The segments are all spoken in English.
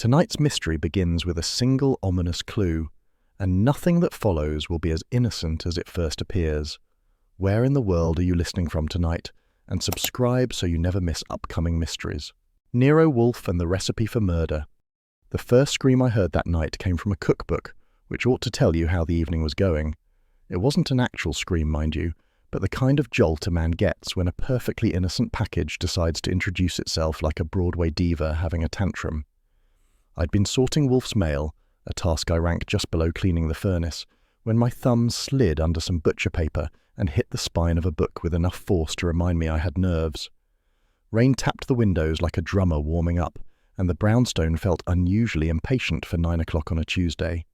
Tonight's mystery begins with a single ominous clue, and nothing that follows will be as innocent as it first appears. Where in the world are you listening from tonight? And subscribe so you never miss upcoming mysteries. Nero Wolfe and the Recipe for Murder. The first scream I heard that night came from a cookbook, which ought to tell you how the evening was going. It wasn't an actual scream, mind you, but the kind of jolt a man gets when a perfectly innocent package decides to introduce itself like a Broadway diva having a tantrum. I'd been sorting Wolfe's mail, a task I ranked just below cleaning the furnace, when my thumb slid under some butcher paper and hit the spine of a book with enough force to remind me I had nerves. Rain tapped the windows like a drummer warming up, and the brownstone felt unusually impatient for 9 o'clock on a Tuesday.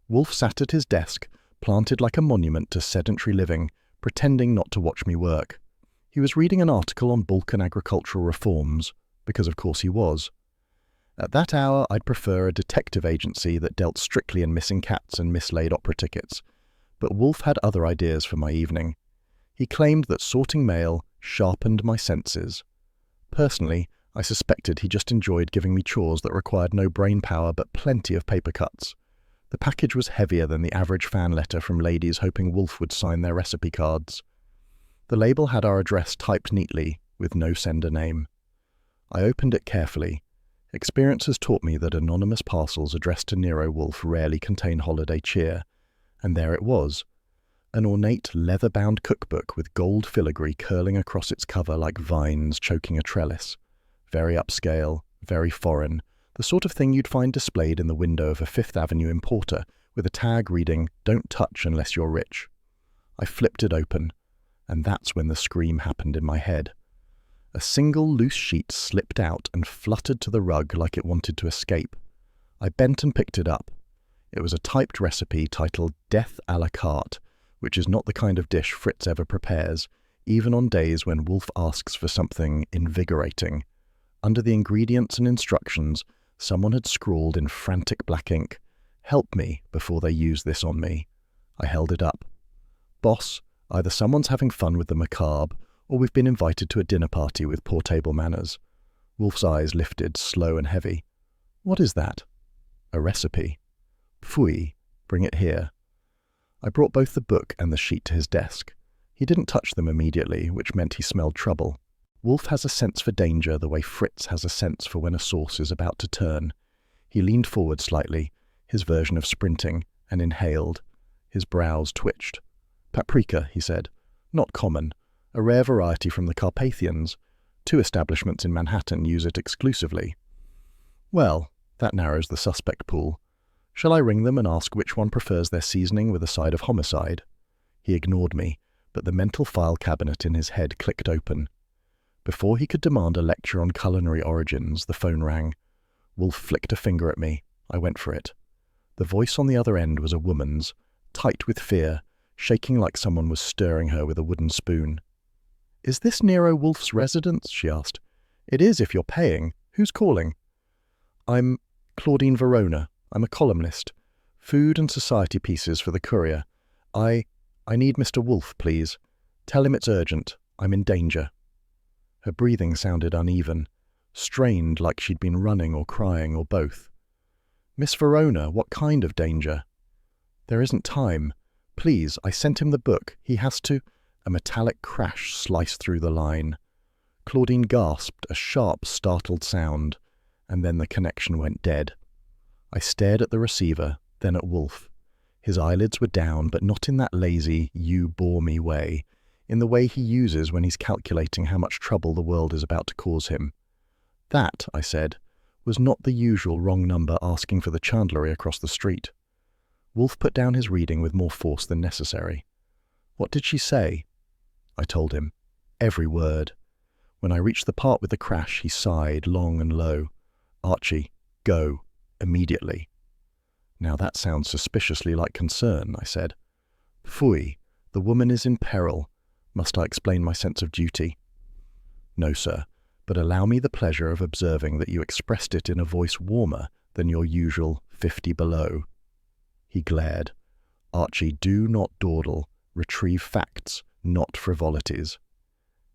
Wolfe sat at his desk, planted like a monument to sedentary living, pretending not to watch me work. He was reading an article on Balkan agricultural reforms, because of course he was. At that hour, I'd prefer a detective agency that dealt strictly in missing cats and mislaid opera tickets. But Wolfe had other ideas for my evening. He claimed that sorting mail sharpened my senses. Personally, I suspected he just enjoyed giving me chores that required no brain power but plenty of paper cuts. The package was heavier than the average fan letter from ladies hoping Wolfe would sign their recipe cards. The label had our address typed neatly, with no sender name. I opened it carefully. Experience has taught me that anonymous parcels addressed to Nero Wolfe rarely contain holiday cheer, and there it was, an ornate leather-bound cookbook with gold filigree curling across its cover like vines choking a trellis. Very upscale, very foreign, the sort of thing you'd find displayed in the window of a Fifth Avenue importer, with a tag reading, "Don't touch unless you're rich." I flipped it open, and that's when the scream happened in my head. A single loose sheet slipped out and fluttered to the rug like it wanted to escape. I bent and picked it up. It was a typed recipe titled Death à la carte, which is not the kind of dish Fritz ever prepares, even on days when Wolfe asks for something invigorating. Under the ingredients and instructions, someone had scrawled in frantic black ink, "Help me before they use this on me." I held it up. "Boss, either someone's having fun with the macabre, or we've been invited to a dinner party with poor table manners." Wolfe's eyes lifted, slow and heavy. "What is that?" "A recipe." "Pfui, bring it here." I brought both the book and the sheet to his desk. He didn't touch them immediately, which meant he smelled trouble. Wolfe has a sense for danger the way Fritz has a sense for when a sauce is about to turn. He leaned forward slightly, his version of sprinting, and inhaled. His brows twitched. "Paprika," he said. "Not common. A rare variety from the Carpathians. 2 establishments in Manhattan use it exclusively." "Well, that narrows the suspect pool. Shall I ring them and ask which one prefers their seasoning with a side of homicide?" He ignored me, but the mental file cabinet in his head clicked open. Before he could demand a lecture on culinary origins, the phone rang. Wolfe flicked a finger at me. I went for it. The voice on the other end was a woman's, tight with fear, shaking like someone was stirring her with a wooden spoon. "Is this Nero Wolfe's residence?" she asked. "It is if you're paying. Who's calling?" "I'm Claudine Verona. I'm a columnist. Food and society pieces for the Courier. I need Mr. Wolfe, please. Tell him it's urgent. I'm in danger." Her breathing sounded uneven, strained like she'd been running or crying or both. "Miss Verona, what kind of danger?" "There isn't time. Please, I sent him the book. He has to—" A metallic crash sliced through the line. Claudine gasped, a sharp, startled sound, and then the connection went dead. I stared at the receiver, then at Wolfe. His eyelids were down, but not in that lazy, you bore me way, in the way he uses when he's calculating how much trouble the world is about to cause him. That, I said, was not the usual wrong number asking for the chandlery across the street. Wolfe put down his reading with more force than necessary. "What did she say?" I told him. Every word. When I reached the part with the crash, he sighed, long and low. "Archie, go. Immediately." "Now that sounds suspiciously like concern," I said. "Pfui, the woman is in peril. Must I explain my sense of duty?" "No, sir, but allow me the pleasure of observing that you expressed it in a voice warmer than your usual 50 below." He glared. "Archie, do not dawdle. Retrieve facts, not frivolities."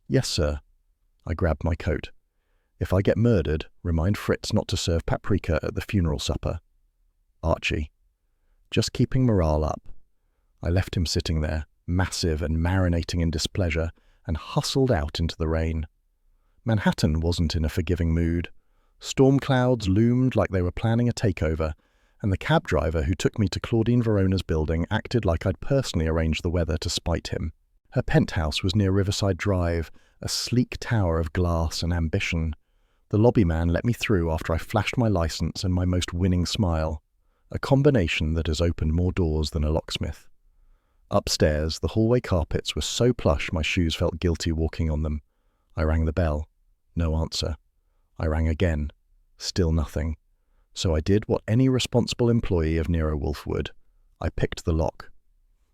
"Yes, sir." I grabbed my coat. If I get murdered, remind Fritz not to serve paprika at the funeral supper. Archie. Just keeping morale up. I left him sitting there, massive and marinating in displeasure, and hustled out into the rain. Manhattan wasn't in a forgiving mood. Storm clouds loomed like they were planning a takeover, and the cab driver who took me to Claudine Verona's building acted like I'd personally arranged the weather to spite him. Her penthouse was near Riverside Drive, a sleek tower of glass and ambition. The lobby man let me through after I flashed my license and my most winning smile, a combination that has opened more doors than a locksmith. Upstairs, the hallway carpets were so plush my shoes felt guilty walking on them. I rang the bell. No answer. I rang again. Still nothing. So I did what any responsible employee of Nero Wolfe would. I picked the lock.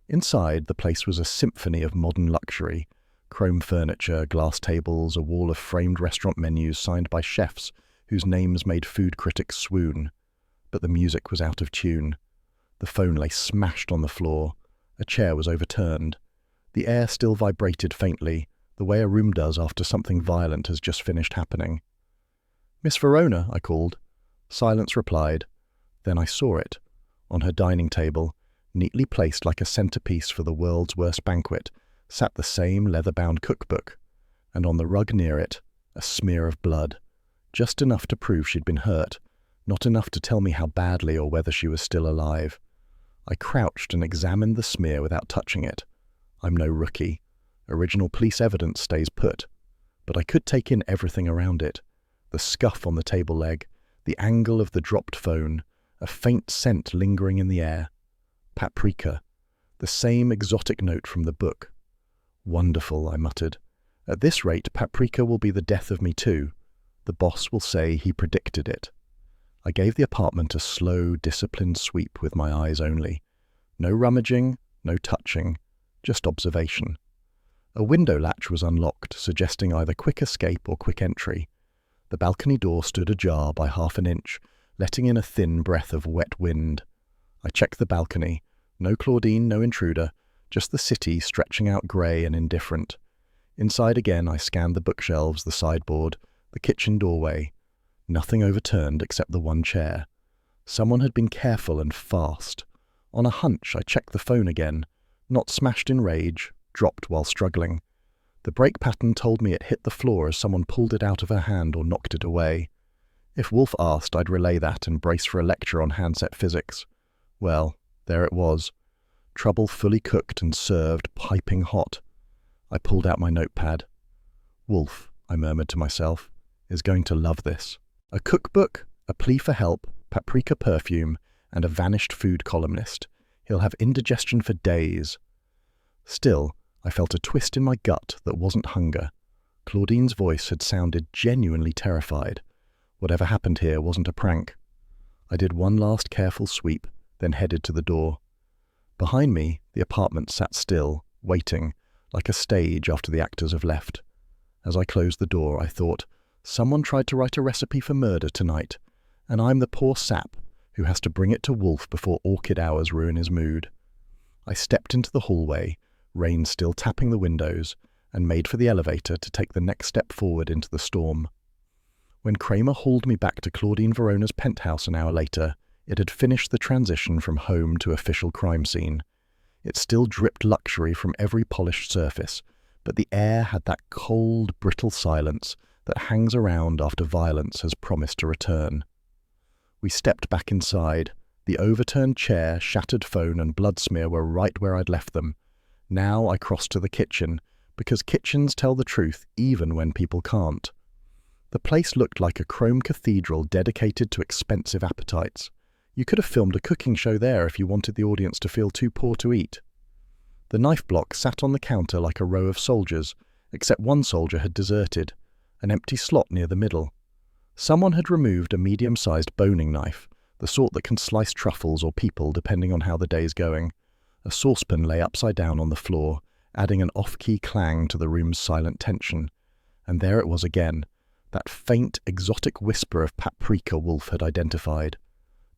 Inside, the place was a symphony of modern luxury. Chrome furniture, glass tables, a wall of framed restaurant menus signed by chefs whose names made food critics swoon. But the music was out of tune. The phone lay smashed on the floor. A chair was overturned. The air still vibrated faintly, the way a room does after something violent has just finished happening. "Miss Verona," I called. Silence replied. Then I saw it. On her dining table, neatly placed like a centerpiece for the world's worst banquet, sat the same leather-bound cookbook, and on the rug near it, a smear of blood, just enough to prove she'd been hurt, not enough to tell me how badly or whether she was still alive. I crouched and examined the smear without touching it. I'm no rookie. Original police evidence stays put. But I could take in everything around it. The scuff on the table leg, the angle of the dropped phone, a faint scent lingering in the air. Paprika. The same exotic note from the book. "Wonderful," I muttered. "At this rate, paprika will be the death of me too. The boss will say he predicted it." I gave the apartment a slow, disciplined sweep with my eyes only. No rummaging, no touching, just observation. A window latch was unlocked, suggesting either quick escape or quick entry. The balcony door stood ajar by 1/2 inch, letting in a thin breath of wet wind. I checked the balcony. No Claudine, no intruder, just the city stretching out grey and indifferent. Inside again, I scanned the bookshelves, the sideboard, the kitchen doorway. Nothing overturned except the one chair. Someone had been careful and fast. On a hunch, I checked the phone again. Not smashed in rage, dropped while struggling. The break pattern told me it hit the floor as someone pulled it out of her hand or knocked it away. If Wolfe asked, I'd relay that and brace for a lecture on handset physics. Well, there it was. Trouble fully cooked and served, piping hot. I pulled out my notepad. Wolfe, I murmured to myself, is going to love this. A cookbook, a plea for help, paprika perfume, and a vanished food columnist. He'll have indigestion for days. Still, I felt a twist in my gut that wasn't hunger. Claudine's voice had sounded genuinely terrified. Whatever happened here wasn't a prank. I did one last careful sweep, then headed to the door. Behind me, the apartment sat still, waiting, like a stage after the actors have left. As I closed the door, I thought, someone tried to write a recipe for murder tonight, and I'm the poor sap who has to bring it to Wolfe before orchid hours ruin his mood. I stepped into the hallway, rain still tapping the windows, and made for the elevator to take the next step forward into the storm. When Kramer hauled me back to Claudine Verona's penthouse an hour later, it had finished the transition from home to official crime scene. It still dripped luxury from every polished surface, but the air had that cold, brittle silence that hangs around after violence has promised to return. We stepped back inside. The overturned chair, shattered phone, and blood smear were right where I'd left them. Now I crossed to the kitchen, because kitchens tell the truth even when people can't. The place looked like a chrome cathedral dedicated to expensive appetites. You could have filmed a cooking show there if you wanted the audience to feel too poor to eat. The knife block sat on the counter like a row of soldiers, except one soldier had deserted, an empty slot near the middle. Someone had removed a medium-sized boning knife, the sort that can slice truffles or people depending on how the day's going. A saucepan lay upside down on the floor, adding an off-key clang to the room's silent tension. And there it was again, that faint, exotic whisper of paprika Wolfe had identified.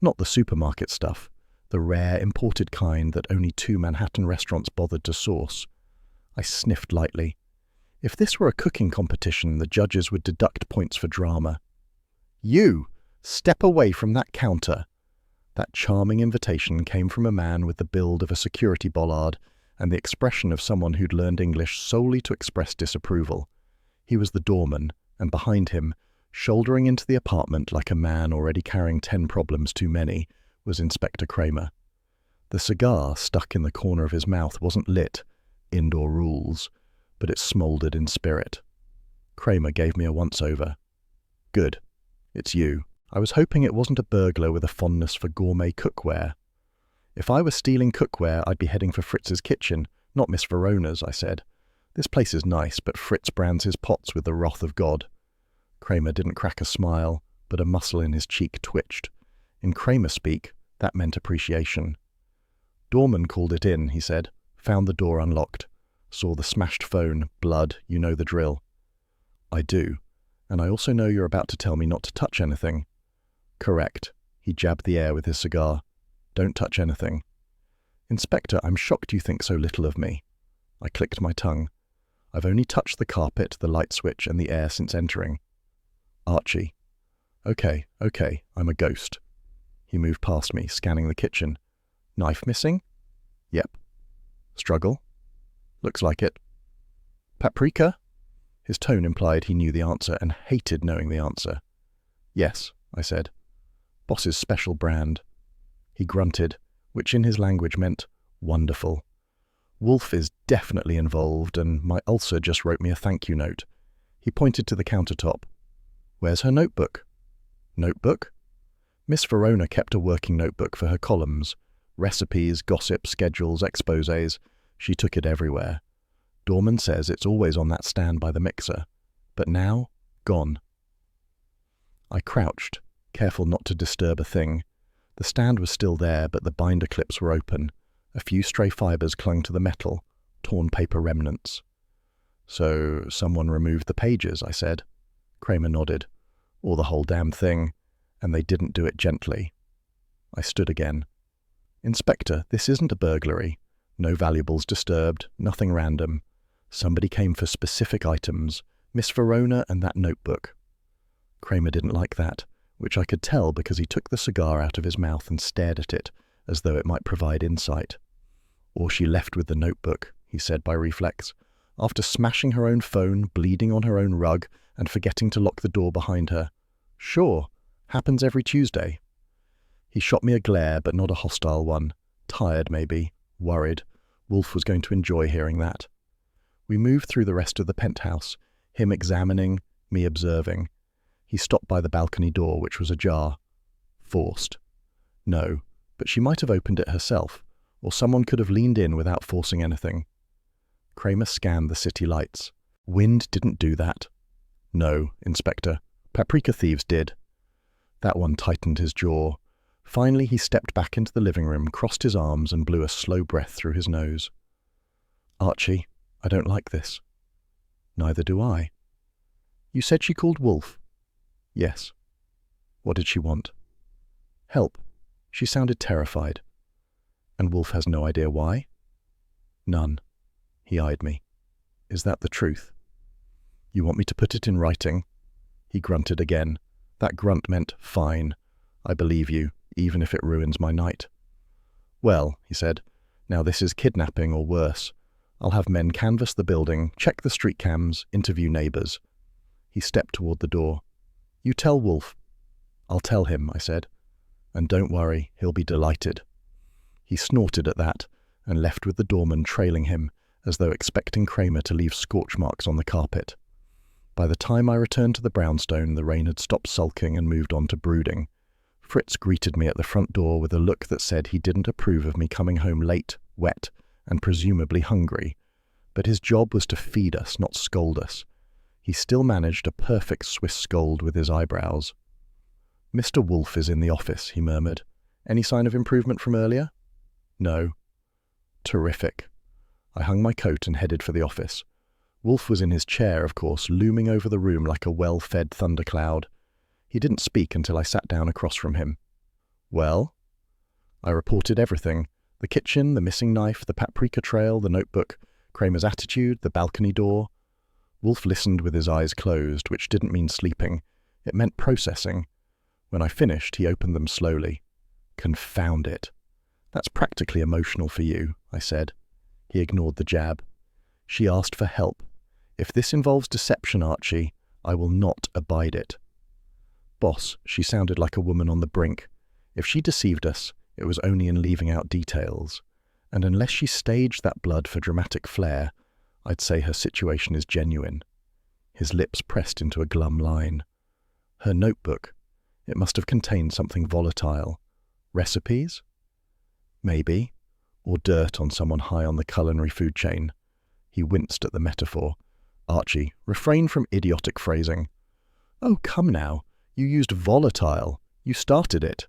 Not the supermarket stuff, the rare, imported kind that only 2 Manhattan restaurants bothered to source. I sniffed lightly. If this were a cooking competition, the judges would deduct points for drama. "You! Step away from that counter!" That charming invitation came from a man with the build of a security bollard and the expression of someone who'd learned English solely to express disapproval. He was the doorman, and behind him, shouldering into the apartment like a man already carrying 10 problems too many, was Inspector Kramer. The cigar stuck in the corner of his mouth wasn't lit, indoor rules, but it smouldered in spirit. Kramer gave me a once-over. "Good. It's you. I was hoping it wasn't a burglar with a fondness for gourmet cookware." "If I were stealing cookware, I'd be heading for Fritz's kitchen, not Miss Verona's," I said. "This place is nice, but Fritz brands his pots with the wrath of God." Kramer didn't crack a smile, but a muscle in his cheek twitched. In Kramer speak, that meant appreciation. "Doorman called it in," he said. "Found the door unlocked. Saw the smashed phone, blood, you know the drill." "I do. And I also know you're about to tell me not to touch anything." "Correct." He jabbed the air with his cigar. "Don't touch anything." "Inspector, I'm shocked you think so little of me." I clicked my tongue. "I've only touched the carpet, the light switch, and the air since entering." "Archie." Okay, I'm a ghost." He moved past me, scanning the kitchen. "Knife missing?" "Yep." "Struggle?" "Looks like it." "Paprika?" His tone implied he knew the answer and hated knowing the answer. "Yes," I said. "Boss's special brand." He grunted, which in his language meant, "Wonderful. Wolfe is definitely involved, and my ulcer just wrote me a thank you note." He pointed to the countertop. "Where's her notebook?" "Notebook?" Miss Verona kept a working notebook for her columns. Recipes, gossip, schedules, exposés. She took it everywhere. Doorman says it's always on that stand by the mixer. But now, gone. I crouched, careful not to disturb a thing. The stand was still there, but the binder clips were open. A few stray fibers clung to the metal, torn paper remnants. "So, someone removed the pages," I said. Kramer nodded. "Or the whole damn thing. And they didn't do it gently." I stood again. "Inspector, this isn't a burglary. No valuables disturbed, nothing random. Somebody came for specific items, Miss Verona and that notebook." Kramer didn't like that, which I could tell because he took the cigar out of his mouth and stared at it, as though it might provide insight. "Or she left with the notebook," he said by reflex, "after smashing her own phone, bleeding on her own rug, and forgetting to lock the door behind her. Sure, happens every Tuesday." He shot me a glare, but not a hostile one. Tired, maybe. Worried. Wolfe was going to enjoy hearing that. We moved through the rest of the penthouse, him examining, me observing. He stopped by the balcony door, which was ajar. Forced. No, but she might have opened it herself, or someone could have leaned in without forcing anything. Kramer scanned the city lights. "Wind didn't do that." "No, Inspector. Paprika thieves did." That one tightened his jaw. Finally, he stepped back into the living room, crossed his arms, and blew a slow breath through his nose. "Archie, I don't like this." "Neither do I." "You said she called Wolfe?" "Yes." "What did she want?" "Help." She sounded terrified. "And Wolfe has no idea why?" "None." He eyed me. "Is that the truth?" "You want me to put it in writing?" He grunted again. That grunt meant, "Fine. I believe you, even if it ruins my night." "Well," he said, "now this is kidnapping or worse. I'll have men canvass the building, check the street cams, interview neighbors." He stepped toward the door. "You tell Wolfe." "I'll tell him," I said. "And don't worry, he'll be delighted." He snorted at that and left with the doorman trailing him, as though expecting Kramer to leave scorch marks on the carpet. By the time I returned to the brownstone, the rain had stopped sulking and moved on to brooding. Fritz greeted me at the front door with a look that said he didn't approve of me coming home late, wet, and presumably hungry. But his job was to feed us, not scold us. He still managed a perfect Swiss scold with his eyebrows. "Mr. Wolfe is in the office," he murmured. "Any sign of improvement from earlier?" "No." "Terrific." I hung my coat and headed for the office. Wolfe was in his chair, of course, looming over the room like a well-fed thundercloud. He didn't speak until I sat down across from him. "Well?" I reported everything. The kitchen, the missing knife, the paprika trail, the notebook, Kramer's attitude, the balcony door. Wolfe listened with his eyes closed, which didn't mean sleeping. It meant processing. When I finished, he opened them slowly. Confound it. That's practically emotional for you, I said. He ignored the jab. She asked for help. If this involves deception, Archie, I will not abide it. Boss, she sounded like a woman on the brink. If she deceived us, it was only in leaving out details. And unless she staged that blood for dramatic flair, I'd say her situation is genuine. His lips pressed into a glum line. Her notebook. It must have contained something volatile. Recipes? Maybe. Or dirt on someone high on the culinary food chain. He winced at the metaphor. Archie, refrain from idiotic phrasing. Oh, come now. You used volatile. You started it.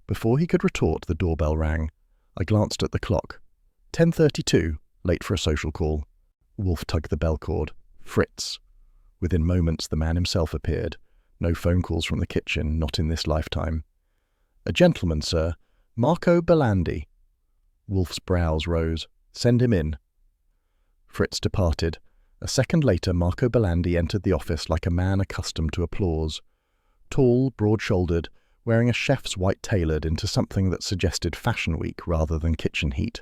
Before he could retort, the doorbell rang. I glanced at the clock. 10:32, late for a social call. Wolfe tugged the bell cord. Fritz. Within moments, the man himself appeared. No phone calls from the kitchen, not in this lifetime. A gentleman, sir. Marco Belandi. Wolfe's brows rose. Send him in. Fritz departed. A second later, Marco Belandi entered the office like a man accustomed to applause. Tall, broad-shouldered, wearing a chef's white tailored into something that suggested Fashion Week rather than kitchen heat.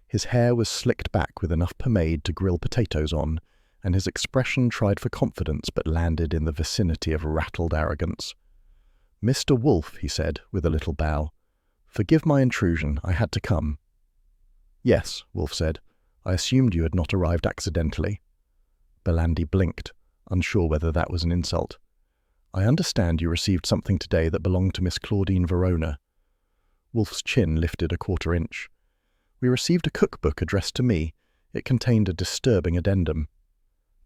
His hair was slicked back with enough pomade to grill potatoes on, and his expression tried for confidence but landed in the vicinity of rattled arrogance. Mr. Wolfe, he said, with a little bow. Forgive my intrusion, I had to come. Yes, Wolfe said. I assumed you had not arrived accidentally. Belandi blinked, unsure whether that was an insult. I understand you received something today that belonged to Miss Claudine Verona. Wolfe's chin lifted a quarter inch. We received a cookbook addressed to me. It contained a disturbing addendum.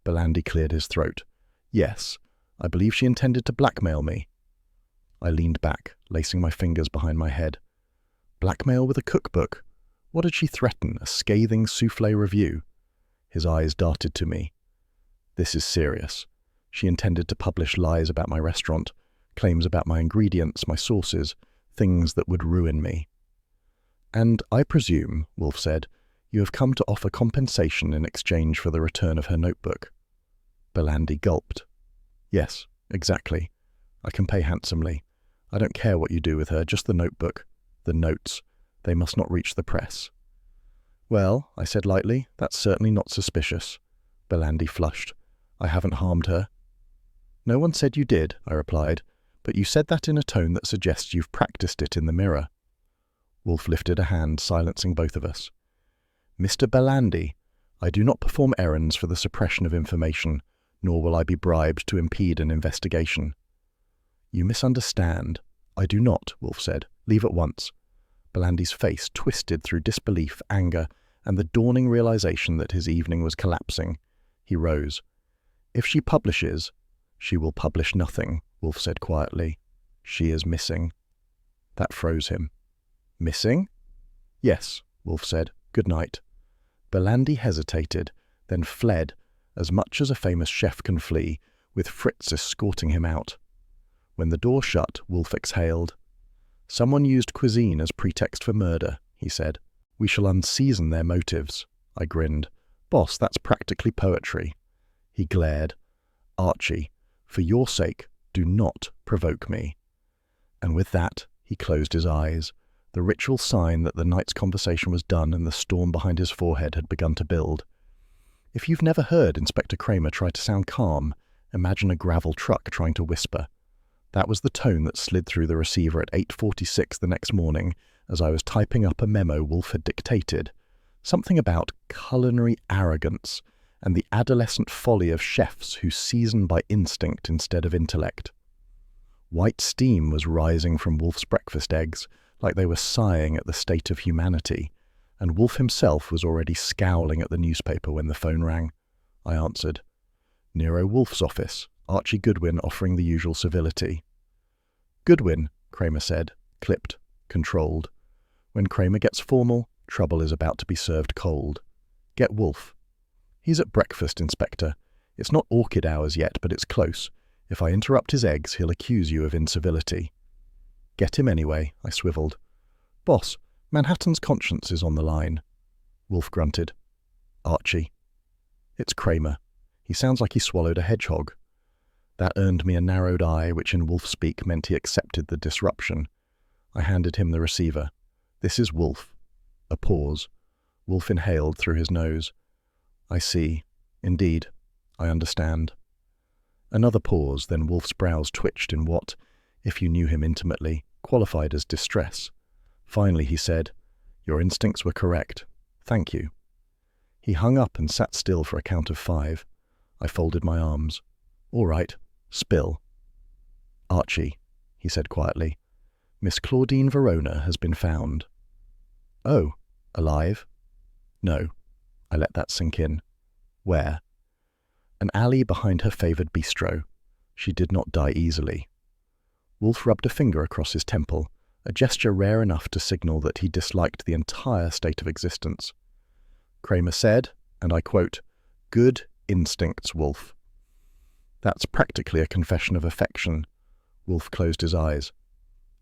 Belandi cleared his throat. Yes, I believe she intended to blackmail me. I leaned back, lacing my fingers behind my head. Blackmail with a cookbook? What did she threaten, a scathing soufflé review? His eyes darted to me. This is serious. She intended to publish lies about my restaurant, claims about my ingredients, my sauces, things that would ruin me. And I presume, Wolfe said, you have come to offer compensation in exchange for the return of her notebook. Belandi gulped. Yes, exactly. I can pay handsomely. I don't care what you do with her, just the notebook. The notes. They must not reach the press. Well, I said lightly, that's certainly not suspicious. Belandi flushed. I haven't harmed her. No one said you did, I replied, but you said that in a tone that suggests you've practiced it in the mirror. Wolfe lifted a hand, silencing both of us. Mr. Belandi, I do not perform errands for the suppression of information, nor will I be bribed to impede an investigation. You misunderstand. I do not, Wolfe said. Leave at once. Belandi's face twisted through disbelief, anger, and the dawning realization that his evening was collapsing. He rose. If she publishes, she will publish nothing, Wolfe said quietly. She is missing. That froze him. Missing? Yes, Wolfe said. Good night. Belandi hesitated, then fled, as much as a famous chef can flee, with Fritz escorting him out. When the door shut, Wolfe exhaled. Someone used cuisine as pretext for murder, he said. We shall unseason their motives. I grinned. Boss, that's practically poetry. He glared. Archie, for your sake, do not provoke me. And with that, he closed his eyes, the ritual sign that the night's conversation was done and the storm behind his forehead had begun to build. If you've never heard Inspector Kramer try to sound calm, imagine a gravel truck trying to whisper. That was the tone that slid through the receiver at 8:46 the next morning as I was typing up a memo Wolfe had dictated. Something about culinary arrogance and the adolescent folly of chefs who season by instinct instead of intellect. White steam was rising from Wolfe's breakfast eggs, like they were sighing at the state of humanity, and Wolfe himself was already scowling at the newspaper when the phone rang. I answered. Nero Wolfe's office, Archie Goodwin offering the usual civility. Goodwin, Kramer said, clipped, controlled. When Kramer gets formal, trouble is about to be served cold. Get Wolfe. He's at breakfast, Inspector. It's not orchid hours yet, but it's close. If I interrupt his eggs, he'll accuse you of incivility. Get him anyway, I swiveled. Boss, Manhattan's conscience is on the line. Wolfe grunted. Archie. It's Kramer. He sounds like he swallowed a hedgehog. That earned me a narrowed eye, which in Wolf speak meant he accepted the disruption. I handed him the receiver. This is Wolfe. A pause. Wolfe inhaled through his nose. I see. Indeed. I understand. Another pause, then Wolfe's brows twitched in what, if you knew him intimately, qualified as distress. Finally he said, Your instincts were correct. Thank you. He hung up and sat still for a count of 5. I folded my arms. All right. Spill. Archie, he said quietly, Miss Claudine Verona has been found. Oh, alive? No. I let that sink in. Where? An alley behind her favoured bistro. She did not die easily. Wolfe rubbed a finger across his temple, a gesture rare enough to signal that he disliked the entire state of existence. Kramer said, and I quote, Good instincts, Wolfe. That's practically a confession of affection. Wolfe closed his eyes.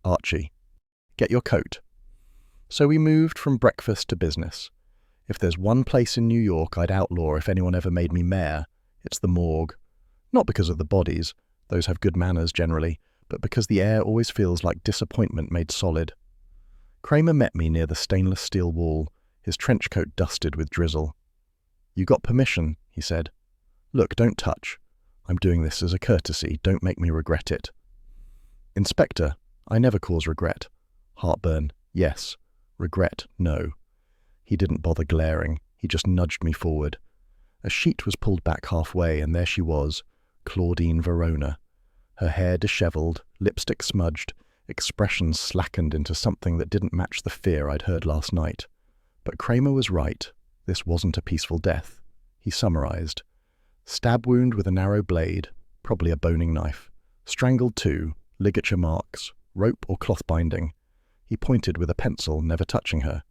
Archie, get your coat. So we moved from breakfast to business. If there's one place in New York I'd outlaw if anyone ever made me mayor, it's the morgue. Not because of the bodies, those have good manners generally, but because the air always feels like disappointment made solid. Kramer met me near the stainless steel wall, his trench coat dusted with drizzle. You got permission, he said. Look, don't touch. I'm doing this as a courtesy, don't make me regret it. Inspector, I never cause regret. Heartburn, yes. Regret, no. He didn't bother glaring, he just nudged me forward. A sheet was pulled back halfway, and there she was, Claudine Verona. Her hair dishevelled, lipstick smudged, expressions slackened into something that didn't match the fear I'd heard last night. But Kramer was right. This wasn't a peaceful death. He summarized. Stab wound with a narrow blade, probably a boning knife. Strangled too, ligature marks, rope or cloth binding. He pointed with a pencil, never touching her.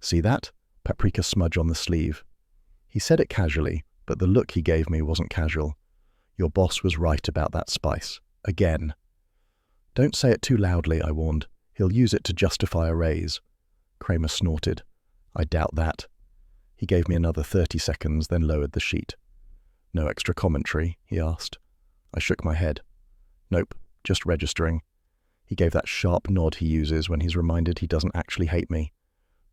See that? Paprika smudge on the sleeve. He said it casually, but the look he gave me wasn't casual. Your boss was right about that spice. Again. Don't say it too loudly, I warned. He'll use it to justify a raise. Kramer snorted. I doubt that. He gave me another 30 seconds, then lowered the sheet. No extra commentary, he asked. I shook my head. Nope, just registering. He gave that sharp nod he uses when he's reminded he doesn't actually hate me.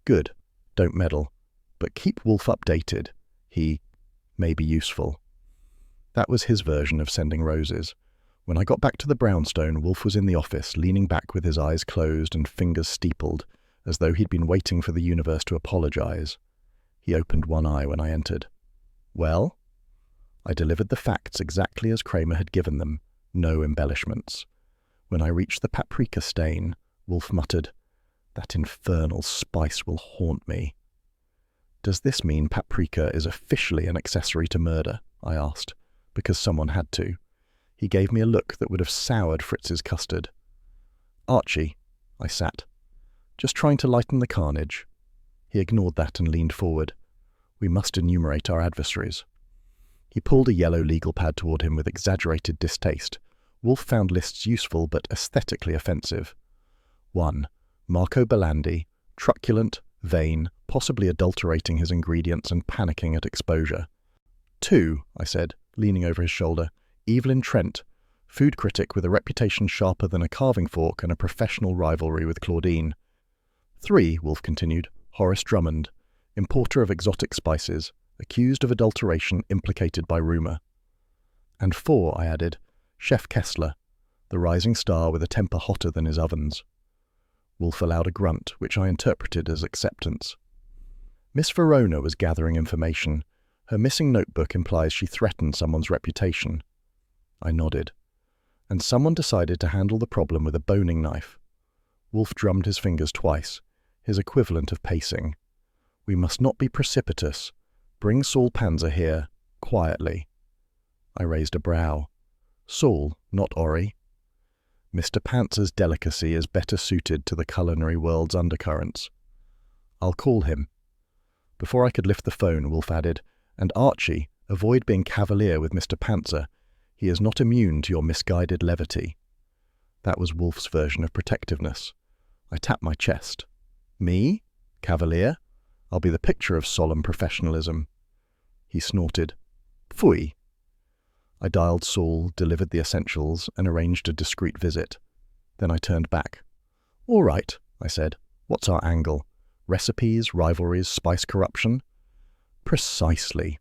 Good, don't meddle. But keep Wolfe updated. He may be useful. That was his version of sending roses. When I got back to the brownstone, Wolfe was in the office, leaning back with his eyes closed and fingers steepled, as though he'd been waiting for the universe to apologize. He opened one eye when I entered. Well? I delivered the facts exactly as Kramer had given them, no embellishments. When I reached the paprika stain, Wolfe muttered, That infernal spice will haunt me. Does this mean paprika is officially an accessory to murder? I asked, because someone had to. He gave me a look that would have soured Fritz's custard. Archie, I sat, just trying to lighten the carnage. He ignored that and leaned forward. We must enumerate our adversaries. He pulled a yellow legal pad toward him with exaggerated distaste. Wolfe found lists useful but aesthetically offensive. 1. Marco Belandi, truculent, vain, possibly adulterating his ingredients and panicking at exposure. 2, I said, leaning over his shoulder, Evelyn Trent, food critic with a reputation sharper than a carving fork and a professional rivalry with Claudine. 3, Wolfe continued, Horace Drummond, importer of exotic spices, accused of adulteration implicated by rumour. And 4, I added, Chef Kessler, the rising star with a temper hotter than his ovens. Wolfe allowed a grunt, which I interpreted as acceptance. Miss Verona was gathering information. Her missing notebook implies she threatened someone's reputation. I nodded. And someone decided to handle the problem with a boning knife. Wolfe drummed his fingers twice, his equivalent of pacing. We must not be precipitous. Bring Saul Panzer here, quietly. I raised a brow. Saul, not Ori. Mr. Panzer's delicacy is better suited to the culinary world's undercurrents. I'll call him. Before I could lift the phone, Wolfe added, And Archie, avoid being cavalier with Mr. Panzer. He is not immune to your misguided levity. That was Wolfe's version of protectiveness. I tapped my chest. Me? Cavalier? I'll be the picture of solemn professionalism. He snorted. Pfui. I dialed Saul, delivered the essentials, and arranged a discreet visit. Then I turned back. "All right," I said. "What's our angle? Recipes, rivalries, spice corruption?" "Precisely."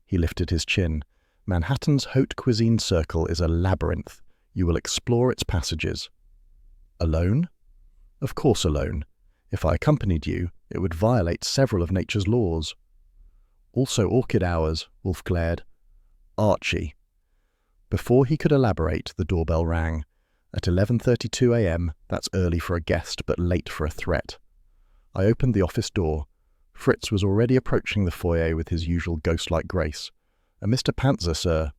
He lifted his chin. "Manhattan's haute cuisine circle is a labyrinth. You will explore its passages." "Alone?" "Of course alone. If I accompanied you, it would violate several of nature's laws." "Also orchid hours," Wolfe glared. "Archie." Before he could elaborate, the doorbell rang. At 11:32 a.m., that's early for a guest, but late for a threat. I opened the office door. Fritz was already approaching the foyer with his usual ghost-like grace. "A Mr. Panzer, sir."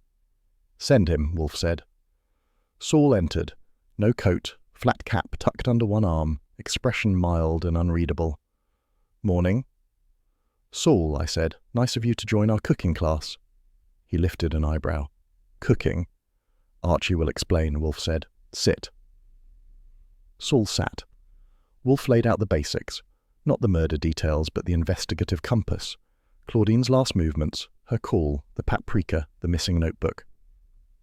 "Send him," Wolfe said. Saul entered. No coat, flat cap tucked under one arm, expression mild and unreadable. "Morning." "Saul," I said, "nice of you to join our cooking class." He lifted an eyebrow. "Cooking?" "Archie will explain," Wolfe said. "Sit." Saul sat. Wolfe laid out the basics. Not the murder details, but the investigative compass. Claudine's last movements, her call, the paprika, the missing notebook.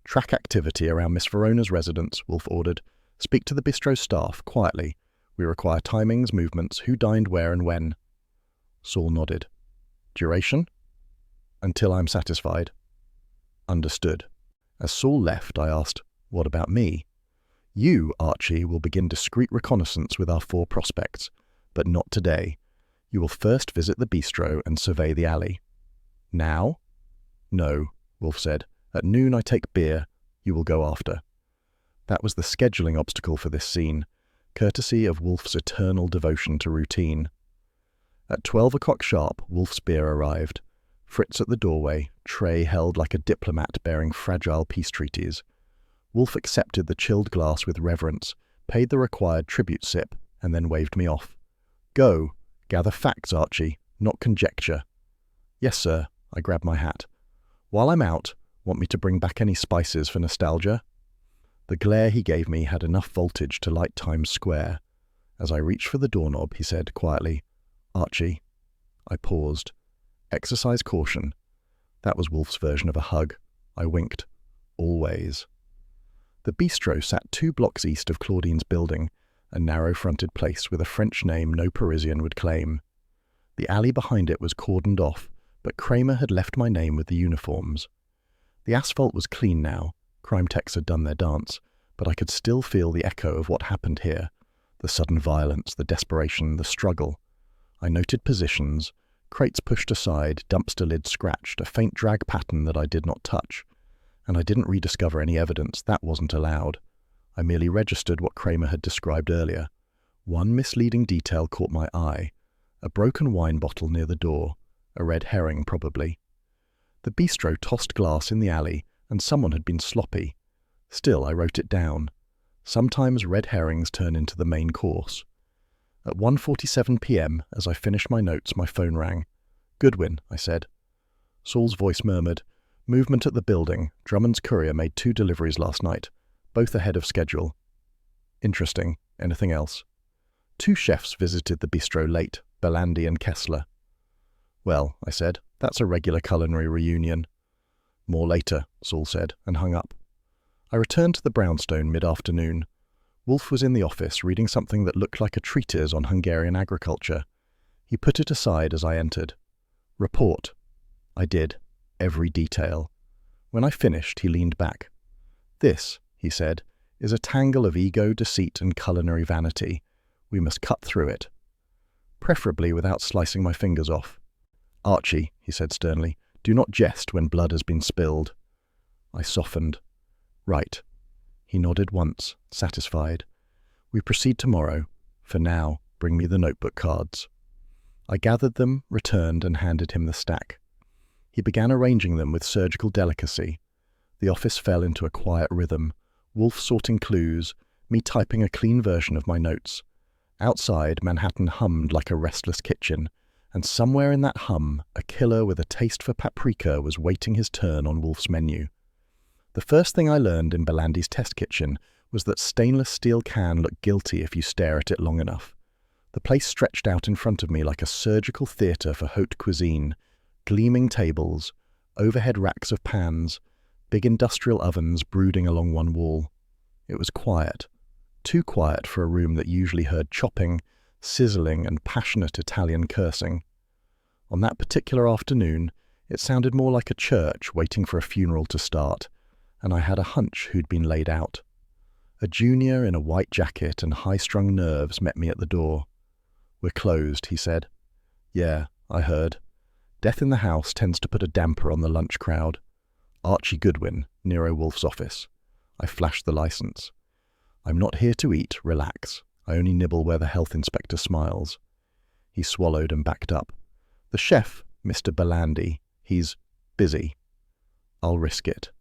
"Track activity around Miss Verona's residence," Wolfe ordered. "Speak to the bistro staff, quietly. We require timings, movements, who dined where and when." Saul nodded. "Duration?" "Until I'm satisfied." "Understood." As Saul left, I asked, "What about me?" "You, Archie, will begin discreet reconnaissance with our 4 prospects, but not today. You will first visit the bistro and survey the alley." "Now?" "No," Wolfe said. "At noon I take beer. You will go after." That was the scheduling obstacle for this scene, courtesy of Wolfe's eternal devotion to routine. At 12 o'clock sharp, Wolfe's beer arrived. Fritz at the doorway, tray held like a diplomat bearing fragile peace treaties. Wolfe accepted the chilled glass with reverence, paid the required tribute sip, and then waved me off. "Go. Gather facts, Archie, not conjecture." "Yes, sir." I grabbed my hat. "While I'm out, want me to bring back any spices for nostalgia?" The glare he gave me had enough voltage to light Times Square. As I reached for the doorknob, he said quietly, "Archie." I paused. "Exercise caution." That was Wolfe's version of a hug. I winked. "Always." The bistro sat 2 blocks east of Claudine's building, a narrow-fronted place with a French name no Parisian would claim. The alley behind it was cordoned off, but Kramer had left my name with the uniforms. The asphalt was clean now. Crime techs had done their dance, but I could still feel the echo of what happened here. The sudden violence, the desperation, the struggle. I noted positions, crates pushed aside, dumpster lids scratched, a faint drag pattern that I did not touch. And I didn't rediscover any evidence. That wasn't allowed. I merely registered what Kramer had described earlier. One misleading detail caught my eye. A broken wine bottle near the door. A red herring, probably. The bistro tossed glass in the alley, and someone had been sloppy. Still, I wrote it down. Sometimes red herrings turn into the main course. At 1:47 p.m., as I finished my notes, my phone rang. "Goodwin," I said. Saul's voice murmured, "Movement at the building. Drummond's courier made 2 deliveries last night, both ahead of schedule." "Interesting. Anything else?" 2 chefs visited the bistro late, Belandi and Kessler. "Well," I said, "that's a regular culinary reunion." "More later," Saul said, and hung up. I returned to the brownstone mid-afternoon. Wolfe was in the office reading something that looked like a treatise on Hungarian agriculture. He put it aside as I entered. "Report." I did. Every detail. When I finished, he leaned back. "This," he said, "is a tangle of ego, deceit, and culinary vanity. We must cut through it. Preferably without slicing my fingers off." "Archie," he said sternly, "do not jest when blood has been spilled." I softened. "Right." He nodded once, satisfied. "We proceed tomorrow. For now, bring me the notebook cards." I gathered them, returned, and handed him the stack. He began arranging them with surgical delicacy. The office fell into a quiet rhythm, Wolfe sorting clues, me typing a clean version of my notes. Outside, Manhattan hummed like a restless kitchen, and somewhere in that hum, a killer with a taste for paprika was waiting his turn on Wolfe's menu. The first thing I learned in Belandi's test kitchen was that stainless steel can look guilty if you stare at it long enough. The place stretched out in front of me like a surgical theatre for haute cuisine, gleaming tables, overhead racks of pans, big industrial ovens brooding along one wall. It was quiet, too quiet for a room that usually heard chopping, sizzling, and passionate Italian cursing. On that particular afternoon, it sounded more like a church waiting for a funeral to start, and I had a hunch who'd been laid out. A junior in a white jacket and high-strung nerves met me at the door. "We're closed," he said. "Yeah, I heard. Death in the house tends to put a damper on the lunch crowd." "Archie Goodwin, Nero Wolfe's office." I flashed the license. "I'm not here to eat, relax. I only nibble where the health inspector smiles." He swallowed and backed up. "The chef, Mr. Belandi, he's busy." "I'll risk it."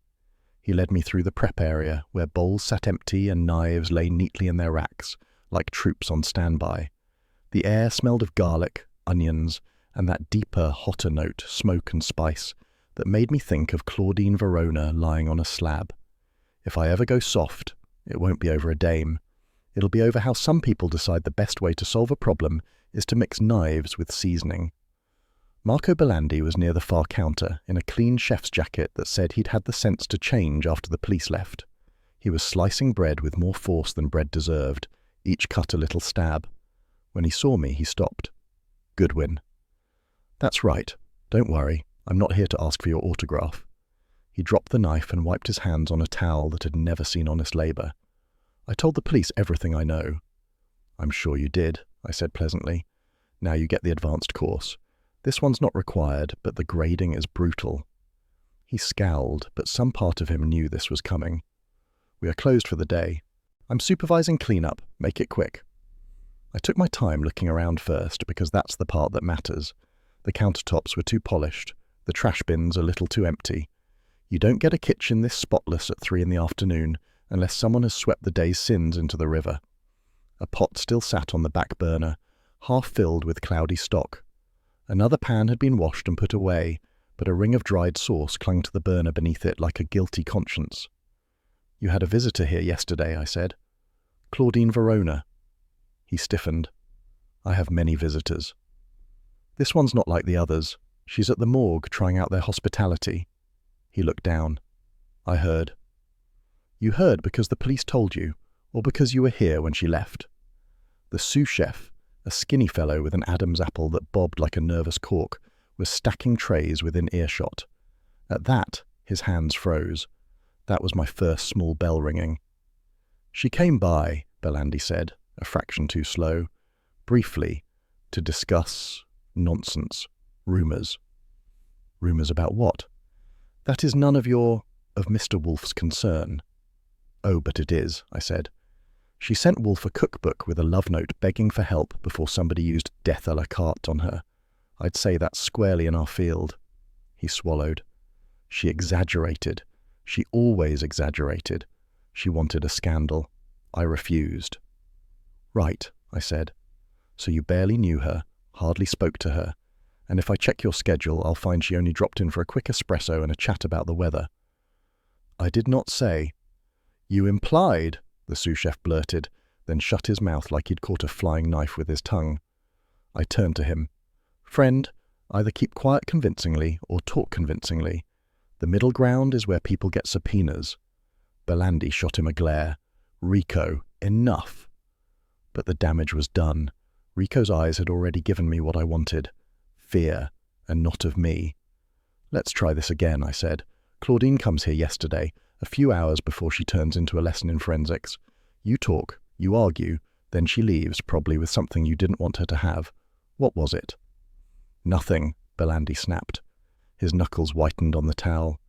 He led me through the prep area, where bowls sat empty and knives lay neatly in their racks, like troops on standby. The air smelled of garlic, onions, and that deeper, hotter note, smoke and spice, that made me think of Claudine Verona lying on a slab. If I ever go soft, it won't be over a dame. It'll be over how some people decide the best way to solve a problem is to mix knives with seasoning. Marco Belandi was near the far counter, in a clean chef's jacket that said he'd had the sense to change after the police left. He was slicing bread with more force than bread deserved, each cut a little stab. When he saw me, he stopped. "Goodwin." "That's right. Don't worry. I'm not here to ask for your autograph." He dropped the knife and wiped his hands on a towel that had never seen honest labour. "I told the police everything I know." "I'm sure you did," I said pleasantly. "Now you get the advanced course. This one's not required, but the grading is brutal." He scowled, but some part of him knew this was coming. "We are closed for the day. I'm supervising cleanup. Make it quick." I took my time looking around first, because that's the part that matters. The countertops were too polished, the trash bins a little too empty. You don't get a kitchen this spotless at 3 in the afternoon unless someone has swept the day's sins into the river. A pot still sat on the back burner, half filled with cloudy stock. Another pan had been washed and put away, but a ring of dried sauce clung to the burner beneath it like a guilty conscience. "You had a visitor here yesterday," I said. "Claudine Verona." He stiffened. "I have many visitors. This one's not like the others. She's at the morgue trying out their hospitality." He looked down. "I heard." "You heard because the police told you, or because you were here when she left?" The sous chef, a skinny fellow with an Adam's apple that bobbed like a nervous cork, was stacking trays within earshot. At that, his hands froze. That was my first small bell ringing. "She came by," Belandi said, a fraction too slow, "briefly, to discuss nonsense, rumours." "Rumours about what?" "That is none of Mr. Wolfe's concern." "Oh, but it is," I said. "She sent Wolfe a cookbook with a love note begging for help before somebody used death à la carte on her. I'd say that's squarely in our field." He swallowed. "She exaggerated. She always exaggerated. She wanted a scandal. I refused." "Right," I said. "So you barely knew her, hardly spoke to her, and if I check your schedule, I'll find she only dropped in for a quick espresso and a chat about the weather." "I did not say." "You implied," the sous chef blurted, then shut his mouth like he'd caught a flying knife with his tongue. I turned to him. "Friend, either keep quiet convincingly or talk convincingly. The middle ground is where people get subpoenas." Belandi shot him a glare. "Rico, enough." But the damage was done. Rico's eyes had already given me what I wanted. Fear, and not of me. "Let's try this again," I said. "Claudine comes here yesterday, a few hours before she turns into a lesson in forensics. You talk, you argue, then she leaves, probably with something you didn't want her to have. What was it?" "Nothing," Belandi snapped. His knuckles whitened on the towel.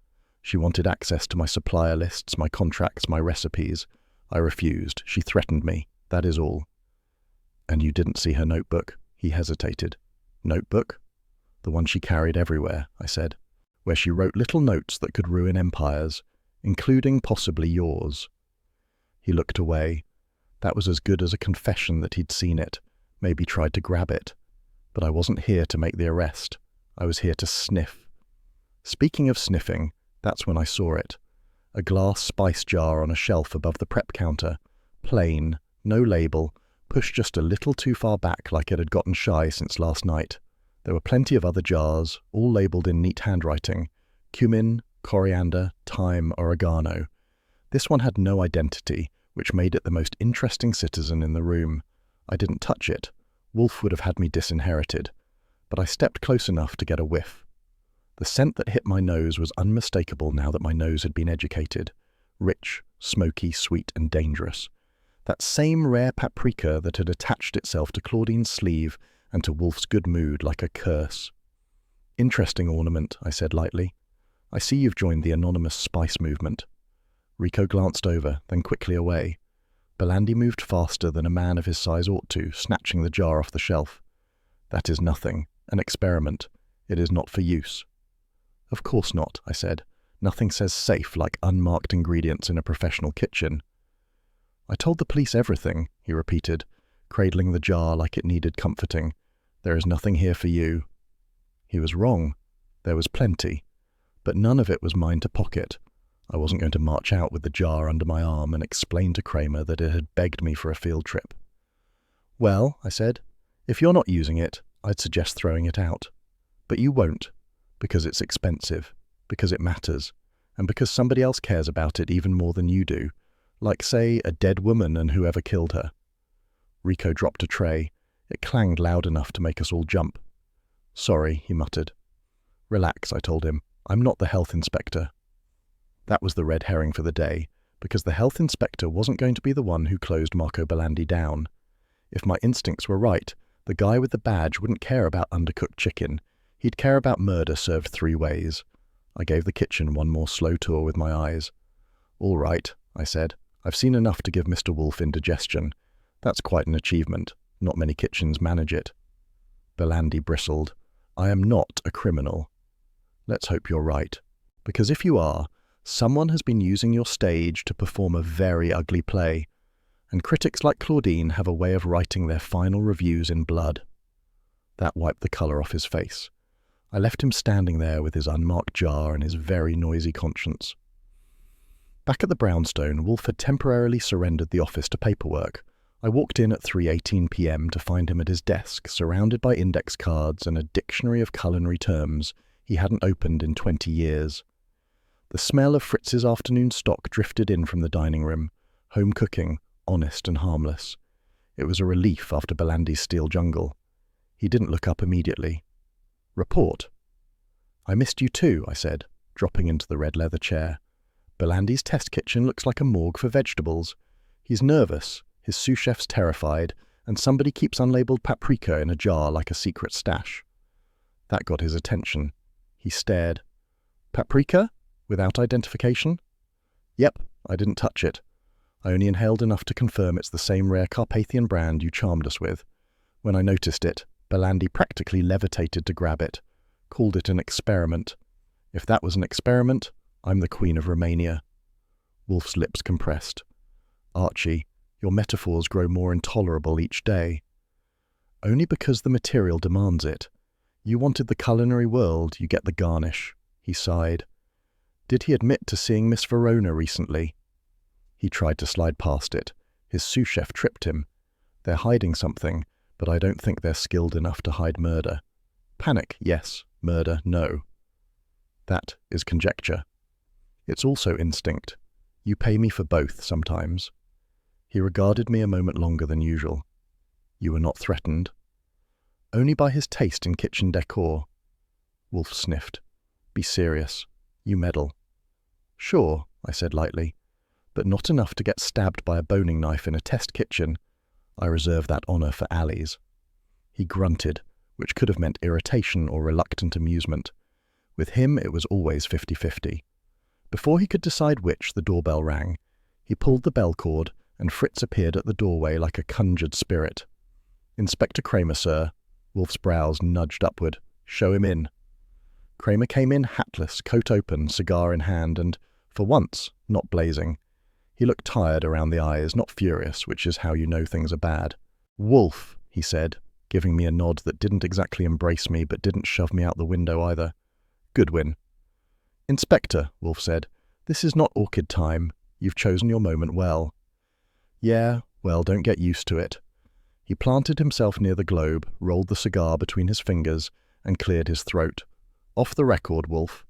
"She wanted access to my supplier lists, my contracts, my recipes. I refused. She threatened me. That is all." "And you didn't see her notebook?" He hesitated. "Notebook?" "The one she carried everywhere," I said, "where she wrote little notes that could ruin empires, including possibly yours." He looked away. That was as good as a confession that he'd seen it, maybe tried to grab it. But I wasn't here to make the arrest. I was here to sniff. Speaking of sniffing, that's when I saw it. A glass spice jar on a shelf above the prep counter. Plain, no label, pushed just a little too far back like it had gotten shy since last night. There were plenty of other jars, all labelled in neat handwriting. Cumin, coriander, thyme, oregano. This one had no identity, which made it the most interesting citizen in the room. I didn't touch it. Wolfe would have had me disinherited. But I stepped close enough to get a whiff. The scent that hit my nose was unmistakable now that my nose had been educated. Rich, smoky, sweet, and dangerous. That same rare paprika that had attached itself to Claudine's sleeve and to Wolfe's good mood like a curse. "Interesting ornament," I said lightly. "I see you've joined the anonymous spice movement." Rico glanced over, then quickly away. Belandi moved faster than a man of his size ought to, snatching the jar off the shelf. "That is nothing. An experiment. It is not for use." "Of course not," I said. "Nothing says safe like unmarked ingredients in a professional kitchen." "I told the police everything," he repeated, cradling the jar like it needed comforting. "There is nothing here for you." He was wrong. There was plenty. But none of it was mine to pocket. I wasn't going to march out with the jar under my arm and explain to Kramer that it had begged me for a field trip. "Well," I said, "if you're not using it, I'd suggest throwing it out. But you won't, because it's expensive, because it matters, and because somebody else cares about it even more than you do. Like, say, a dead woman and whoever killed her." Rico dropped a tray. It clanged loud enough to make us all jump. "Sorry," he muttered. "Relax," I told him. "I'm not the health inspector." That was the red herring for the day, because the health inspector wasn't going to be the one who closed Marco Belandi down. If my instincts were right, the guy with the badge wouldn't care about undercooked chicken. He'd care about murder served 3 ways. I gave the kitchen one more slow tour with my eyes. "All right," I said. "I've seen enough to give Mr. Wolfe indigestion. That's quite an achievement. Not many kitchens manage it." Belandi bristled. "I am not a criminal." "Let's hope you're right. Because if you are, someone has been using your stage to perform a very ugly play. And critics like Claudine have a way of writing their final reviews in blood." That wiped the colour off his face. I left him standing there with his unmarked jar and his very noisy conscience. Back at the brownstone, Wolfe had temporarily surrendered the office to paperwork. I walked in at 3:18 p.m. to find him at his desk, surrounded by index cards and a dictionary of culinary terms he hadn't opened in 20 years. The smell of Fritz's afternoon stock drifted in from the dining room, home cooking, honest and harmless. It was a relief after Belandi's steel jungle. He didn't look up immediately. "Report." "I missed you too," I said, dropping into the red leather chair. "Belandi's test kitchen looks like a morgue for vegetables. He's nervous, his sous chef's terrified, and somebody keeps unlabeled paprika in a jar like a secret stash." That got his attention. He stared. "Paprika? Without identification?" "Yep, I didn't touch it. I only inhaled enough to confirm it's the same rare Carpathian brand you charmed us with. When I noticed it, Belandi practically levitated to grab it, called it an experiment. If that was an experiment, I'm the Queen of Romania." Wolfe's lips compressed. "Archie, your metaphors grow more intolerable each day." "Only because the material demands it. You wanted the culinary world, you get the garnish." He sighed. "Did he admit to seeing Miss Verona recently?" He tried to slide past it. His sous chef tripped him. "They're hiding something, but I don't think they're skilled enough to hide murder. Panic, yes. Murder, no. That is conjecture. It's also instinct. You pay me for both sometimes." He regarded me a moment longer than usual. "You were not threatened?" "Only by his taste in kitchen decor." Wolfe sniffed. "Be serious. You meddle." "Sure," I said lightly, "but not enough to get stabbed by a boning knife in a test kitchen. I reserve that honour for alleys." He grunted, which could have meant irritation or reluctant amusement. With him it was always 50-50. Before he could decide which, the doorbell rang. He pulled the bell cord, and Fritz appeared at the doorway like a conjured spirit. "Inspector Kramer, sir." Wolfe's brows nudged upward. "Show him in." Kramer came in hatless, coat open, cigar in hand, and, for once, not blazing. He looked tired around the eyes, not furious, which is how you know things are bad. "Wolfe," he said, giving me a nod that didn't exactly embrace me but didn't shove me out the window either. "Goodwin." "Inspector," Wolfe said, "this is not orchid time. You've chosen your moment well." "Yeah, well, don't get used to it." He planted himself near the globe, rolled the cigar between his fingers, and cleared his throat. "Off the record, Wolfe."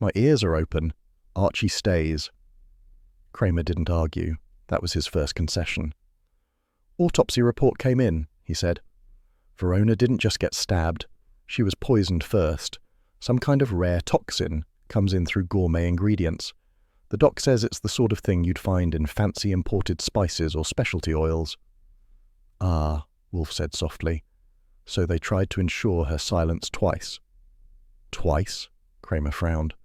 My ears are open. Archie stays. Kramer didn't argue. That was his first concession. Autopsy report came in, he said. Verona didn't just get stabbed. She was poisoned first. Some kind of rare toxin comes in through gourmet ingredients. The doc says it's the sort of thing you'd find in fancy imported spices or specialty oils. Ah, Wolfe said softly. So they tried to ensure her silence twice. Twice? Kramer frowned.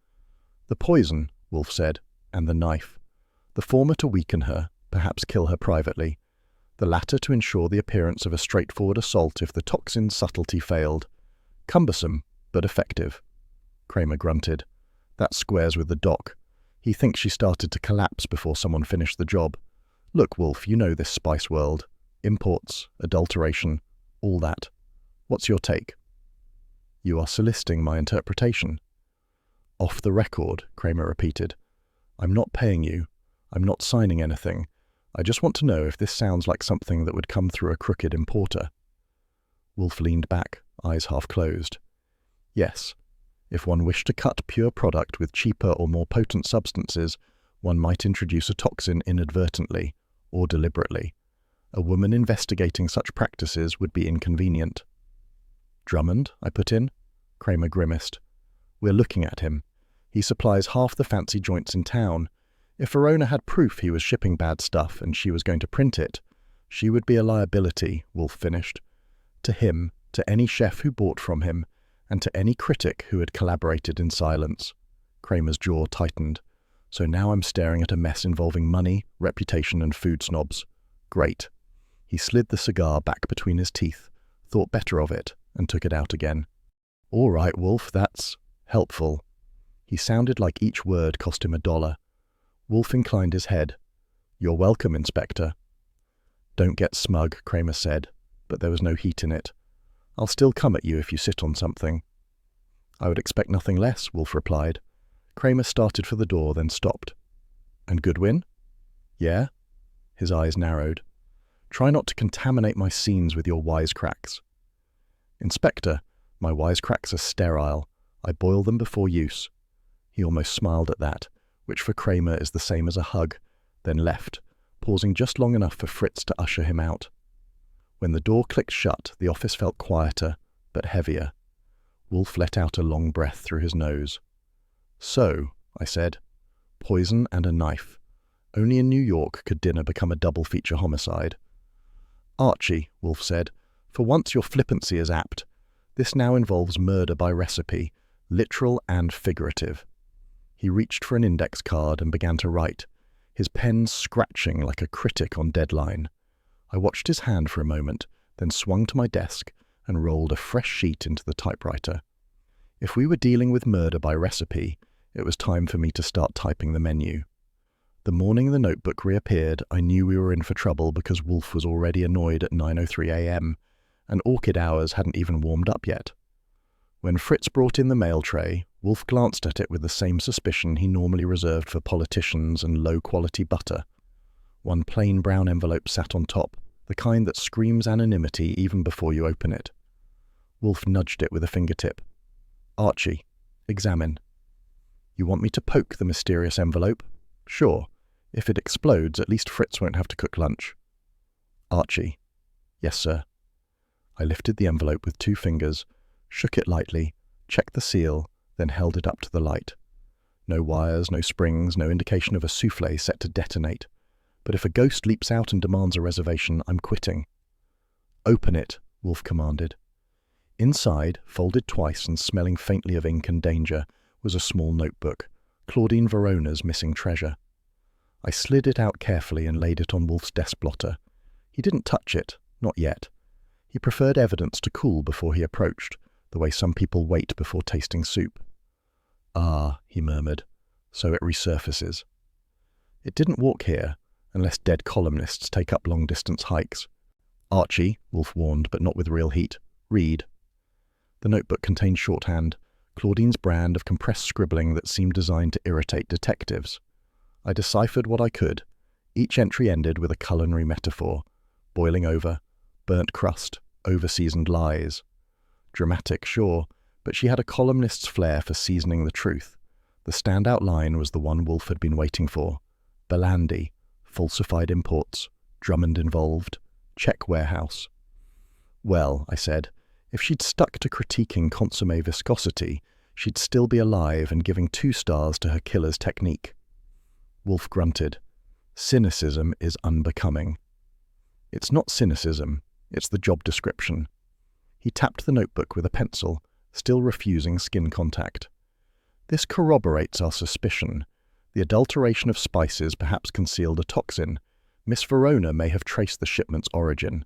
The poison, Wolfe said, and the knife. The former to weaken her, perhaps kill her privately. The latter to ensure the appearance of a straightforward assault if the toxin's subtlety failed. Cumbersome, but effective. Kramer grunted. That squares with the doc. He thinks she started to collapse before someone finished the job. Look, Wolfe, you know this spice world. Imports, adulteration, all that. What's your take? You are soliciting my interpretation. Off the record, Kramer repeated. I'm not paying you. I'm not signing anything. I just want to know if this sounds like something that would come through a crooked importer. Wolfe leaned back, eyes half closed. Yes. If one wished to cut pure product with cheaper or more potent substances, one might introduce a toxin inadvertently or deliberately. A woman investigating such practices would be inconvenient. Drummond, I put in. Kramer grimaced. We're looking at him. He supplies half the fancy joints in town. If Verona had proof he was shipping bad stuff and she was going to print it, she would be a liability, Wolfe finished. To him, to any chef who bought from him, and to any critic who had collaborated in silence. Kramer's jaw tightened. So now I'm staring at a mess involving money, reputation, and food snobs. Great. He slid the cigar back between his teeth, thought better of it, and took it out again. All right, Wolfe, that's helpful. He sounded like each word cost him $1. Wolfe inclined his head. You're welcome, Inspector. Don't get smug, Kramer said, but there was no heat in it. I'll still come at you if you sit on something. I would expect nothing less, Wolfe replied. Kramer started for the door, then stopped. And Goodwin? Yeah? His eyes narrowed. Try not to contaminate my scenes with your wisecracks. Inspector, my wisecracks are sterile. I boil them before use. He almost smiled at that, which for Kramer is the same as a hug, then left, pausing just long enough for Fritz to usher him out. When the door clicked shut, the office felt quieter, but heavier. Wolfe let out a long breath through his nose. So, I said, poison and a knife. Only in New York could dinner become a double-feature homicide. Archie, Wolfe said, for once your flippancy is apt. This now involves murder by recipe, literal and figurative. He reached for an index card and began to write, his pen scratching like a critic on deadline. I watched his hand for a moment, then swung to my desk and rolled a fresh sheet into the typewriter. If we were dealing with murder by recipe, it was time for me to start typing the menu. The morning the notebook reappeared, I knew we were in for trouble because Wolfe was already annoyed at 9:03 a.m., and orchid hours hadn't even warmed up yet. When Fritz brought in the mail tray, Wolfe glanced at it with the same suspicion he normally reserved for politicians and low-quality butter. One plain brown envelope sat on top, the kind that screams anonymity even before you open it. Wolfe nudged it with a fingertip. Archie, examine. You want me to poke the mysterious envelope? Sure. If it explodes, at least Fritz won't have to cook lunch. Archie. Yes, sir. I lifted the envelope with 2 fingers, shook it lightly, checked the seal, then held it up to the light. No wires, no springs, no indication of a souffle set to detonate. But if a ghost leaps out and demands a reservation, I'm quitting. Open it, Wolfe commanded. Inside, folded twice and smelling faintly of ink and danger, was a small notebook, Claudine Verona's missing treasure. I slid it out carefully and laid it on Wolfe's desk blotter. He didn't touch it, not yet. He preferred evidence to cool before he approached, the way some people wait before tasting soup. Ah, he murmured, so it resurfaces. It didn't walk here, unless dead columnists take up long-distance hikes. Archie, Wolfe warned, but not with real heat, read. The notebook contained shorthand, Claudine's brand of compressed scribbling that seemed designed to irritate detectives. I deciphered what I could. Each entry ended with a culinary metaphor. Boiling over, burnt crust, over-seasoned lies. Dramatic, sure, but she had a columnist's flair for seasoning the truth. The standout line was the one Wolfe had been waiting for. Belandi, falsified imports, Drummond involved, check warehouse. Well, I said, if she'd stuck to critiquing consommé viscosity, she'd still be alive and giving 2 stars to her killer's technique. Wolfe grunted. Cynicism is unbecoming. It's not cynicism, it's the job description. He tapped the notebook with a pencil, still refusing skin contact. This corroborates our suspicion. The adulteration of spices perhaps concealed a toxin. Miss Verona may have traced the shipment's origin.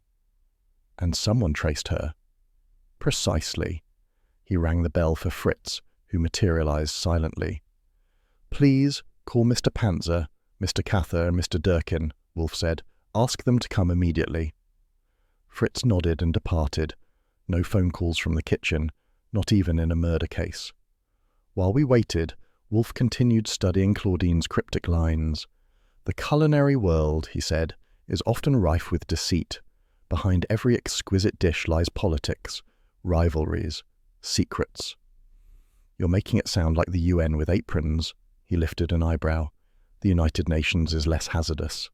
And someone traced her. Precisely. He rang the bell for Fritz, who materialized silently. Please call Mr. Panzer, Mr. Cather and Mr. Durkin, Wolfe said. Ask them to come immediately. Fritz nodded and departed. No phone calls from the kitchen, not even in a murder case. While we waited, Wolfe continued studying Claudine's cryptic lines. The culinary world, he said, is often rife with deceit. Behind every exquisite dish lies politics, rivalries, secrets. You're making it sound like the UN with aprons. He lifted an eyebrow. The United Nations is less hazardous.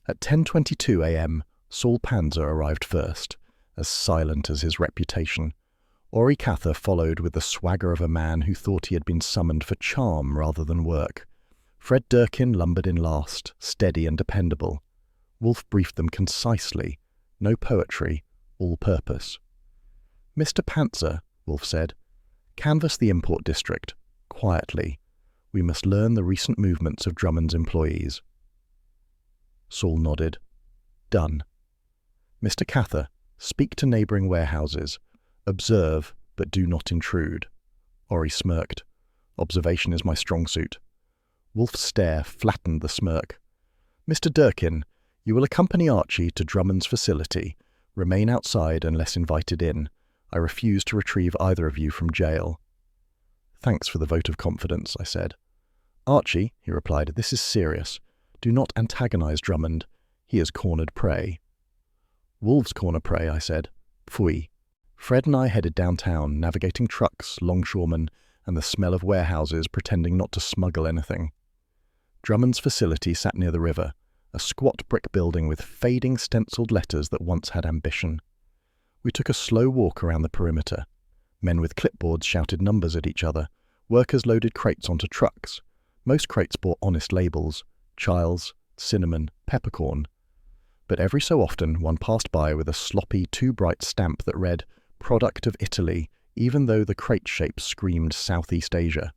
At 10:22 a.m., Saul Panzer arrived first, as silent as his reputation. Ori Cather followed with the swagger of a man who thought he had been summoned for charm rather than work. Fred Durkin lumbered in last, steady and dependable. Wolfe briefed them concisely. No poetry, all purpose. Mr. Panzer, Wolfe said, canvass the import district, quietly. We must learn the recent movements of Drummond's employees. Saul nodded. Done. Mr. Cather, speak to neighbouring warehouses. Observe, but do not intrude. Ori smirked. Observation is my strong suit. Wolfe's stare flattened the smirk. Mr. Durkin, you will accompany Archie to Drummond's facility. Remain outside unless invited in. I refuse to retrieve either of you from jail. Thanks for the vote of confidence, I said. Archie, he replied, this is serious. Do not antagonize Drummond. He is cornered prey. Wolves corner prey, I said. Pfui. Fred and I headed downtown, navigating trucks, longshoremen, and the smell of warehouses, pretending not to smuggle anything. Drummond's facility sat near the river, a squat brick building with fading stenciled letters that once had ambition. We took a slow walk around the perimeter. Men with clipboards shouted numbers at each other. Workers loaded crates onto trucks. Most crates bore honest labels: Childs, cinnamon, peppercorn. But every so often one passed by with a sloppy, too bright stamp that read, Product of Italy, even though the crate shape screamed Southeast Asia.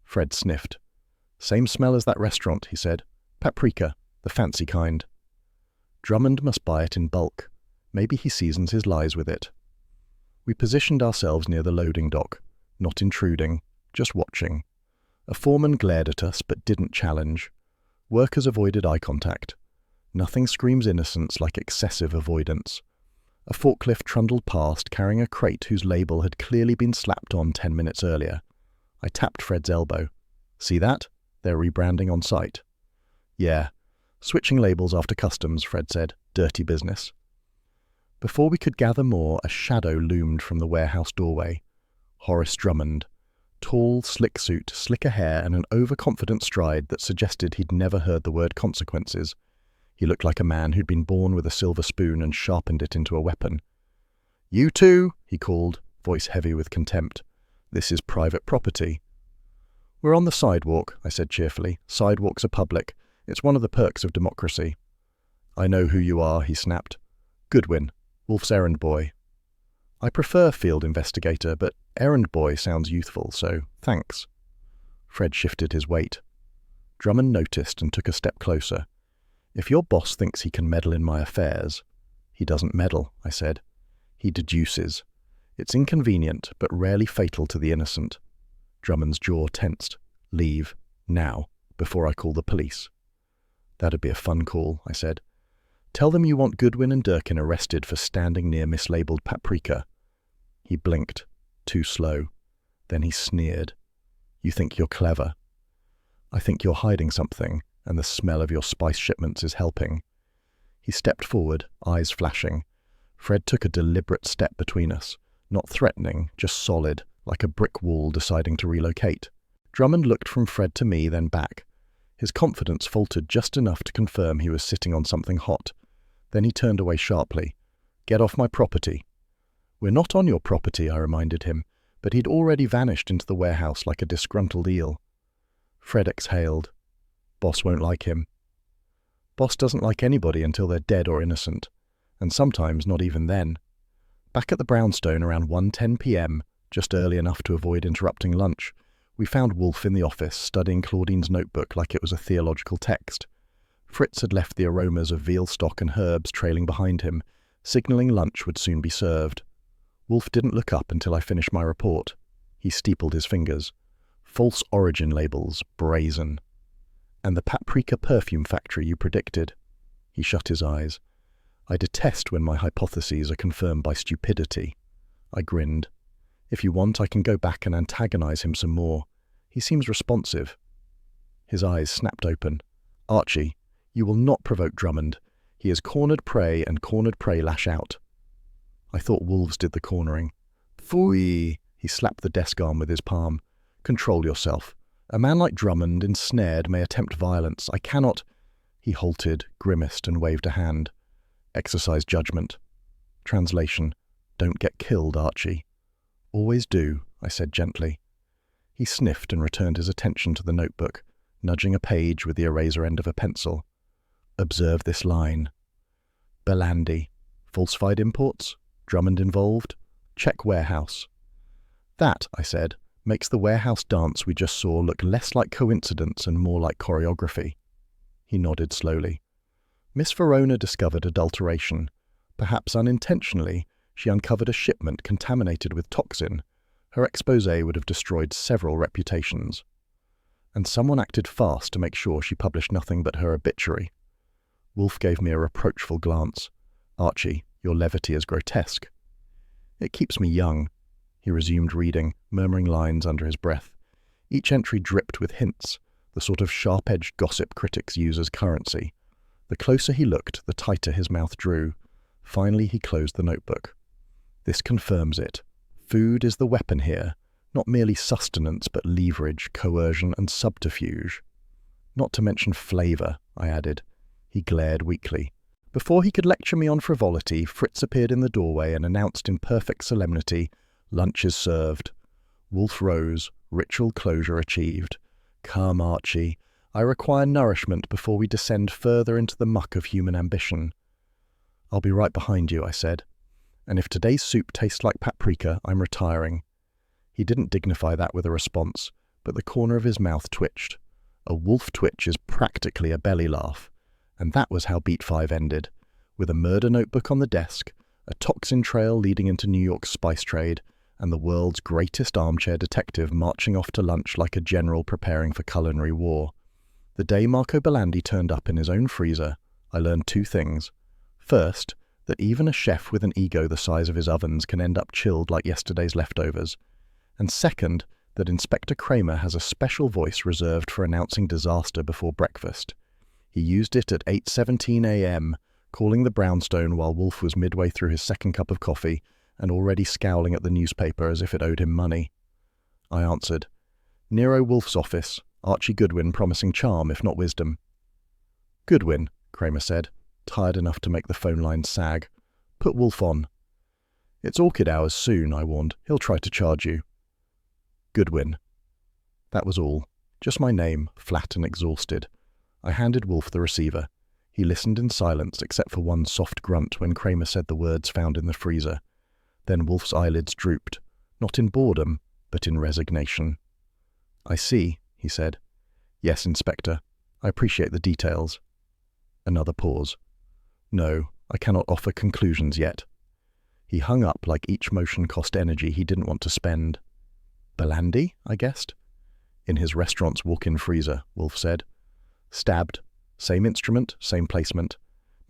Fred sniffed. Same smell as that restaurant, he said. Paprika, the fancy kind. Drummond must buy it in bulk. Maybe he seasons his lies with it. We positioned ourselves near the loading dock, not intruding, just watching. A foreman glared at us but didn't challenge. Workers avoided eye contact. Nothing screams innocence like excessive avoidance. A forklift trundled past carrying a crate whose label had clearly been slapped on 10 minutes earlier. I tapped Fred's elbow. See that? They're rebranding on site. Yeah. Switching labels after customs, Fred said. Dirty business. Before we could gather more, a shadow loomed from the warehouse doorway. Horace Drummond. Tall, slick suit, slicker hair, and an overconfident stride that suggested he'd never heard the word consequences. He looked like a man who'd been born with a silver spoon and sharpened it into a weapon. You too, he called, voice heavy with contempt. This is private property. We're on the sidewalk, I said cheerfully. Sidewalks are public. It's one of the perks of democracy. I know who you are, he snapped. Goodwin, Wolfe's errand boy. I prefer field investigator, but errand boy sounds youthful, so thanks. Fred shifted his weight. Drummond noticed and took a step closer. If your boss thinks he can meddle in my affairs... He doesn't meddle, I said. He deduces. It's inconvenient, but rarely fatal to the innocent. Drummond's jaw tensed. Leave. Now. Before I call the police. That'd be a fun call, I said. Tell them you want Goodwin and Durkin arrested for standing near mislabeled paprika. He blinked. Too slow. Then he sneered. You think you're clever. I think you're hiding something, and the smell of your spice shipments is helping. He stepped forward, eyes flashing. Fred took a deliberate step between us, not threatening, just solid, like a brick wall deciding to relocate. Drummond looked from Fred to me, then back. His confidence faltered just enough to confirm he was sitting on something hot. Then he turned away sharply. "Get off my property." "We're not on your property," I reminded him, but he'd already vanished into the warehouse like a disgruntled eel. Fred exhaled. "Boss won't like him." Boss doesn't like anybody until they're dead or innocent, and sometimes not even then. Back at the brownstone around 1:10 p.m., just early enough to avoid interrupting lunch, we found Wolfe in the office studying Claudine's notebook like it was a theological text. Fritz had left the aromas of veal stock and herbs trailing behind him, signalling lunch would soon be served. Wolfe didn't look up until I finished my report. He steepled his fingers. "False origin labels, brazen. And the paprika perfume factory you predicted." He shut his eyes. "I detest when my hypotheses are confirmed by stupidity." I grinned. "If you want, I can go back and antagonize him some more. He seems responsive." His eyes snapped open. "Archie, you will not provoke Drummond. He is cornered prey, and cornered prey lash out." I thought wolves did the cornering. "Phooey!" He slapped the desk arm with his palm. "Control yourself. A man like Drummond, ensnared, may attempt violence. I cannot—" He halted, grimaced, and waved a hand. "Exercise judgment." Translation: "Don't get killed, Archie." "Always do," I said gently. He sniffed and returned his attention to the notebook, nudging a page with the eraser end of a pencil. "Observe this line. Belandi. Falsified imports? Drummond involved? Check warehouse." "That," I said, "makes the warehouse dance we just saw look less like coincidence and more like choreography." He nodded slowly. "Miss Verona discovered adulteration. Perhaps unintentionally, she uncovered a shipment contaminated with toxin. Her exposé would have destroyed several reputations. And someone acted fast to make sure she published nothing but her obituary." Wolfe gave me a reproachful glance. "Archie, your levity is grotesque." "It keeps me young." He resumed reading, murmuring lines under his breath. Each entry dripped with hints, the sort of sharp-edged gossip critics use as currency. The closer he looked, the tighter his mouth drew. Finally, he closed the notebook. "This confirms it. Food is the weapon here, not merely sustenance, but leverage, coercion, and subterfuge. Not to mention flavor," I added. He glared weakly. Before he could lecture me on frivolity, Fritz appeared in the doorway and announced in perfect solemnity, "Lunch is served." Wolfe rose, ritual closure achieved. "Come, Archie. I require nourishment before we descend further into the muck of human ambition." "I'll be right behind you," I said. "And if today's soup tastes like paprika, I'm retiring." He didn't dignify that with a response, but the corner of his mouth twitched. A wolf twitch is practically a belly laugh. And that was how Beat 5 ended, with a murder notebook on the desk, a toxin trail leading into New York's spice trade, and the world's greatest armchair detective marching off to lunch like a general preparing for culinary war. The day Marco Belandi turned up in his own freezer, I learned two things. First, that even a chef with an ego the size of his ovens can end up chilled like yesterday's leftovers. And second, that Inspector Kramer has a special voice reserved for announcing disaster before breakfast. He used it at 8:17 a.m., calling the brownstone while Wolfe was midway through his second cup of coffee and already scowling at the newspaper as if it owed him money. I answered, "Nero Wolfe's office, Archie Goodwin promising charm if not wisdom." "Goodwin," Kramer said, tired enough to make the phone line sag. "Put Wolfe on." "It's orchid hours soon," I warned. "He'll try to charge you." "Goodwin." That was all. Just my name, flat and exhausted. I handed Wolfe the receiver. He listened in silence except for one soft grunt when Kramer said the words found in the freezer. Then Wolfe's eyelids drooped, not in boredom, but in resignation. "I see," he said. "Yes, Inspector. I appreciate the details." Another pause. "No, I cannot offer conclusions yet." He hung up like each motion cost energy he didn't want to spend. "Belandi?" I guessed. "In his restaurant's walk-in freezer," Wolfe said. "Stabbed. Same instrument, same placement.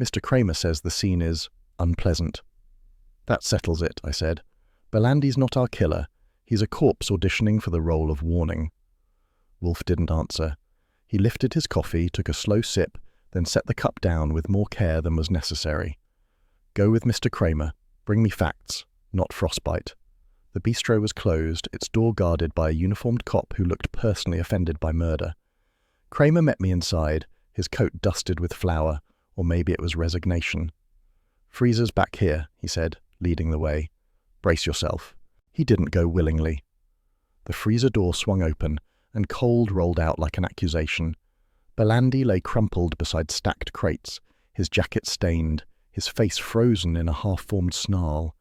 Mr. Kramer says the scene is unpleasant." "That settles it," I said. "Belandi's not our killer. He's a corpse auditioning for the role of Warning." Wolfe didn't answer. He lifted his coffee, took a slow sip, then set the cup down with more care than was necessary. "Go with Mr. Kramer. Bring me facts, not frostbite." The bistro was closed, its door guarded by a uniformed cop who looked personally offended by murder. Kramer met me inside, his coat dusted with flour, or maybe it was resignation. "Freezer's back here," he said, leading the way. "Brace yourself." He didn't go willingly. The freezer door swung open, and cold rolled out like an accusation. Belandi lay crumpled beside stacked crates, his jacket stained, his face frozen in a half-formed snarl.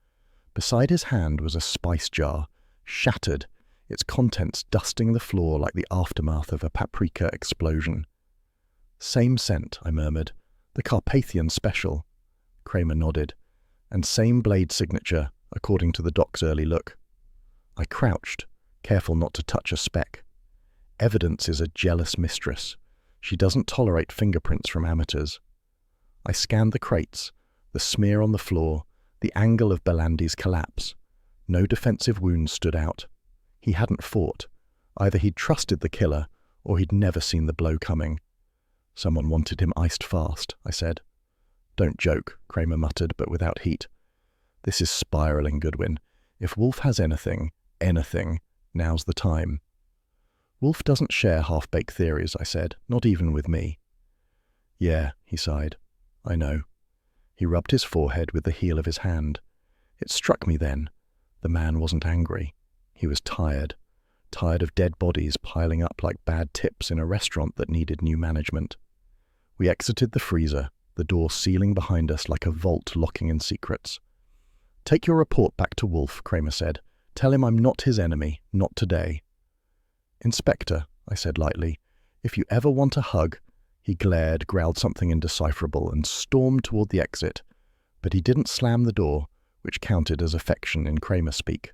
Beside his hand was a spice jar, shattered, its contents dusting the floor like the aftermath of a paprika explosion. "Same scent," I murmured. "The Carpathian special." Kramer nodded. "And same blade signature, according to the doc's early look." I crouched, careful not to touch a speck. Evidence is a jealous mistress. She doesn't tolerate fingerprints from amateurs. I scanned the crates, the smear on the floor, the angle of Belandi's collapse. No defensive wounds stood out. He hadn't fought. Either he'd trusted the killer, or he'd never seen the blow coming. "Someone wanted him iced fast," I said. "Don't joke," Kramer muttered, but without heat. "This is spiraling, Goodwin. If Wolfe has anything, now's the time." "Wolfe doesn't share half-baked theories," I said, "not even with me." "Yeah," he sighed. "I know." He rubbed his forehead with the heel of his hand. It struck me then. The man wasn't angry. He was tired. Tired of dead bodies piling up like bad tips in a restaurant that needed new management. We exited the freezer, the door sealing behind us like a vault locking in secrets. "Take your report back to Wolfe," Kramer said. "Tell him I'm not his enemy, not today." "Inspector," I said lightly, "if you ever want a hug—" He glared, growled something indecipherable, and stormed toward the exit. But he didn't slam the door, which counted as affection in Kramer speak.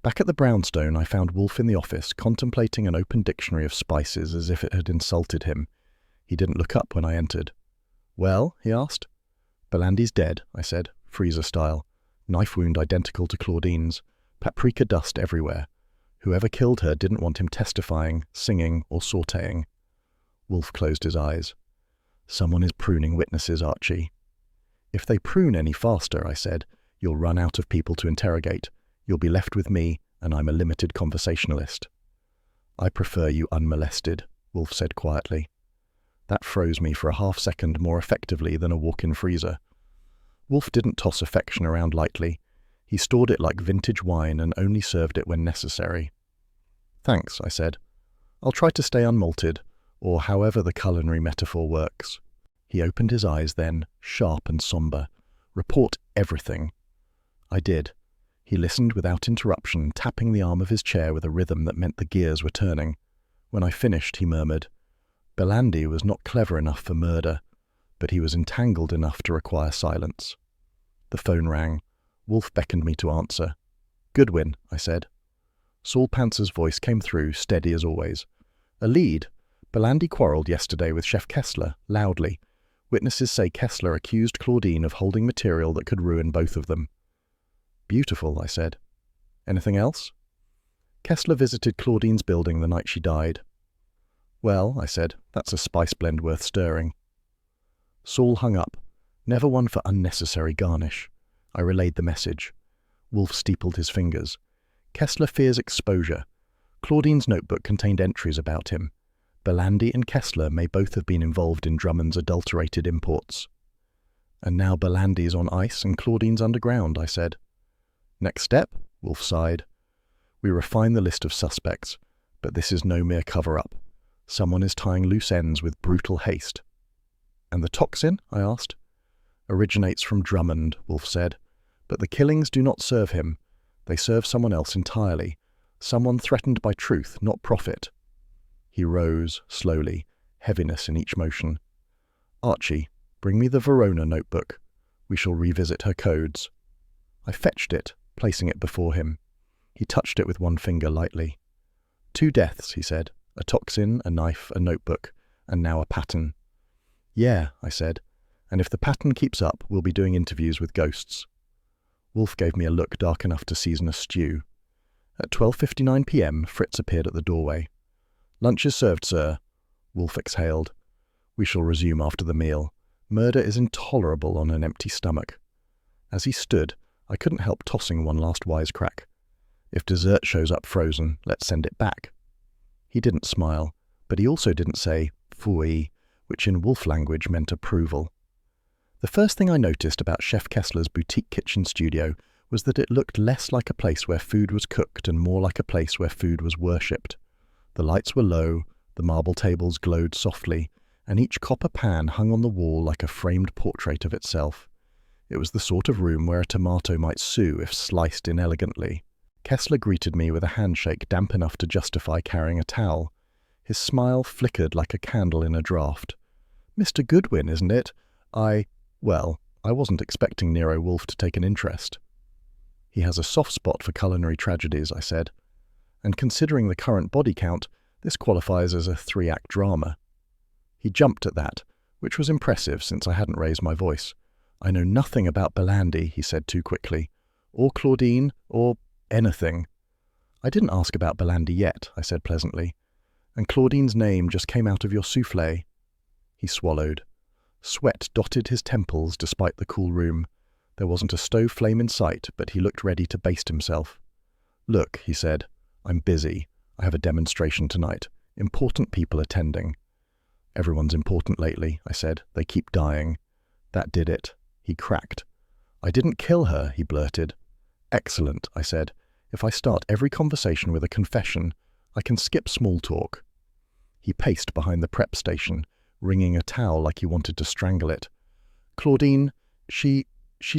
Back at the brownstone, I found Wolfe in the office, contemplating an open dictionary of spices as if it had insulted him. He didn't look up when I entered. "Well?" he asked. "Belandi's dead," I said, freezer style. Knife wound identical to Claudine's. Paprika dust everywhere. Whoever killed her didn't want him testifying, singing, or sautéing. Wolfe closed his eyes. "Someone is pruning witnesses, Archie." "If they prune any faster," I said, "you'll run out of people to interrogate. You'll be left with me, and I'm a limited conversationalist." "I prefer you unmolested," Wolfe said quietly. That froze me for a half-second more effectively than a walk-in freezer. Wolfe didn't toss affection around lightly. He stored it like vintage wine and only served it when necessary. "Thanks," I said. "I'll try to stay unmalted, or however the culinary metaphor works." He opened his eyes then, sharp and somber. "Report everything." I did. He listened without interruption, tapping the arm of his chair with a rhythm that meant the gears were turning. When I finished, he murmured, "Belandi was not clever enough for murder, but he was entangled enough to require silence." The phone rang. Wolfe beckoned me to answer. "Goodwin," I said. Saul Panzer's voice came through, steady as always. "A lead. Belandi quarrelled yesterday with Chef Kessler, loudly. Witnesses say Kessler accused Claudine of holding material that could ruin both of them." "Beautiful," I said. "Anything else?" "Kessler visited Claudine's building the night she died." "Well," I said, "that's a spice blend worth stirring." Saul hung up. Never one for unnecessary garnish. I relayed the message. Wolfe steepled his fingers. "Kessler fears exposure. Claudine's notebook contained entries about him. Belandi and Kessler may both have been involved in Drummond's adulterated imports." "And now Belandi's on ice and Claudine's underground," I said. "Next step?" Wolfe sighed. "We refine the list of suspects, but this is no mere cover-up. Someone is tying loose ends with brutal haste." "And the toxin?" I asked. "Originates from Drummond," Wolfe said. "But the killings do not serve him. They serve someone else entirely. Someone threatened by truth, not profit." He rose, slowly, heaviness in each motion. "Archie, bring me the Verona notebook. We shall revisit her codes." I fetched it, placing it before him. He touched it with one finger lightly. "2 deaths," he said. "A toxin, a knife, a notebook, and now a pattern." "Yeah," I said. "And if the pattern keeps up, we'll be doing interviews with ghosts." Wolfe gave me a look dark enough to season a stew. At 12:59 p.m, Fritz appeared at the doorway. "Lunch is served, sir." Wolfe exhaled. "We shall resume after the meal. Murder is intolerable on an empty stomach." As he stood, I couldn't help tossing one last wisecrack. If dessert shows up frozen, let's send it back. He didn't smile, but he also didn't say "Pfui," which in Wolf language meant approval. The first thing I noticed about Chef Kessler's boutique kitchen studio was that it looked less like a place where food was cooked and more like a place where food was worshipped. The lights were low, the marble tables glowed softly, and each copper pan hung on the wall like a framed portrait of itself. It was the sort of room where a tomato might sue if sliced inelegantly. Kessler greeted me with a handshake damp enough to justify carrying a towel. His smile flickered like a candle in a draught. "Mr. Goodwin, isn't it? Well, I wasn't expecting Nero Wolfe to take an interest." "He has a soft spot for culinary tragedies," I said. "And considering the current body count, this qualifies as a 3-act drama." He jumped at that, which was impressive since I hadn't raised my voice. "I know nothing about Belandi," he said too quickly. "Or Claudine, or anything." "I didn't ask about Belandi yet," I said pleasantly. "And Claudine's name just came out of your soufflé." He swallowed. Sweat dotted his temples despite the cool room. There wasn't a stove flame in sight, but he looked ready to baste himself. "Look," he said, "I'm busy. I have a demonstration tonight. Important people attending." "Everyone's important lately," I said. "They keep dying." That did it. He cracked. "I didn't kill her," he blurted. "Excellent," I said. "If I start every conversation with a confession, I can skip small talk." He paced behind the prep station, wringing a towel like he wanted to strangle it. "Claudine, she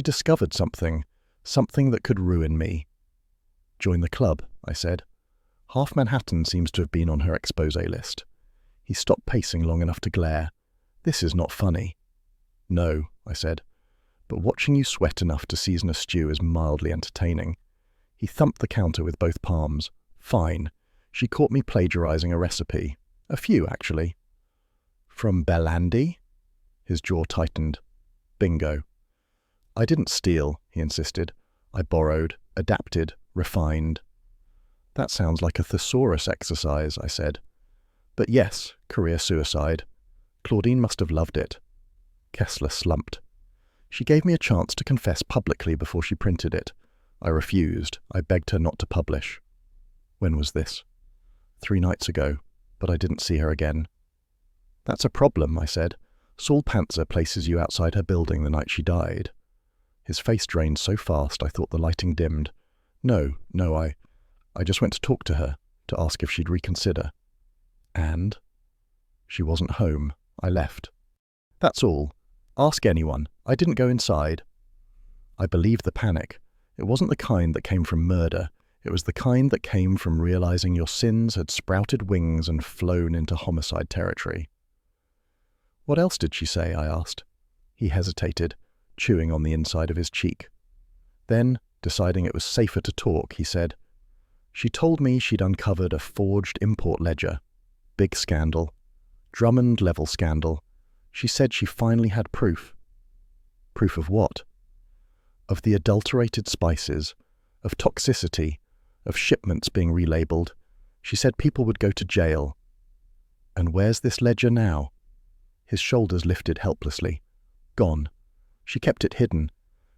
discovered something that could ruin me." "Join the club," I said. "Half Manhattan seems to have been on her exposé list." He stopped pacing long enough to glare. "This is not funny." "No," I said. "But watching you sweat enough to season a stew is mildly entertaining." He thumped the counter with both palms. "Fine. She caught me plagiarizing a recipe. A few, actually." "From Belandi?" His jaw tightened. "Bingo." "I didn't steal," he insisted. "I borrowed, adapted, refined." "That sounds like a thesaurus exercise," I said. "But yes, career suicide. Claudine must have loved it." Kessler slumped. "She gave me a chance to confess publicly before she printed it. I refused. I begged her not to publish." "When was this?" 3 nights ago, but I didn't see her again." "That's a problem," I said. "Saul Pantzer places you outside her building the night she died." His face drained so fast I thought the lighting dimmed. No, I just went to talk to her, to ask if she'd reconsider." "And?" "She wasn't home. I left." "That's all. Ask anyone. I didn't go inside." I believed the panic. It wasn't the kind that came from murder. It was the kind that came from realizing your sins had sprouted wings and flown into homicide territory. "What else did she say?" I asked. He hesitated, chewing on the inside of his cheek. Then, deciding it was safer to talk, he said, "She told me she'd uncovered a forged import ledger. Big scandal. Drummond-level scandal. She said she finally had proof." "Proof of what?" "Of the adulterated spices, of toxicity, of shipments being relabeled. She said people would go to jail." "And where's this ledger now?" His shoulders lifted helplessly. "Gone. She kept it hidden.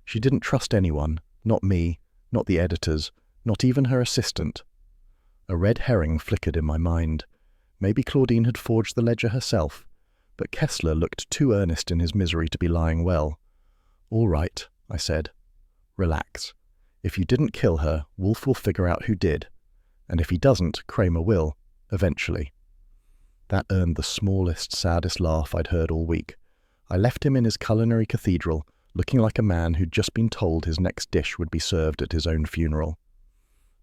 She didn't trust anyone, not me, not the editors, not even her assistant." A red herring flickered in my mind. Maybe Claudine had forged the ledger herself, but Kessler looked too earnest in his misery to be lying well. "All right," I said. "Relax. If you didn't kill her, Wolfe will figure out who did. And if he doesn't, Kramer will, eventually." That earned the smallest, saddest laugh I'd heard all week. I left him in his culinary cathedral, looking like a man who'd just been told his next dish would be served at his own funeral.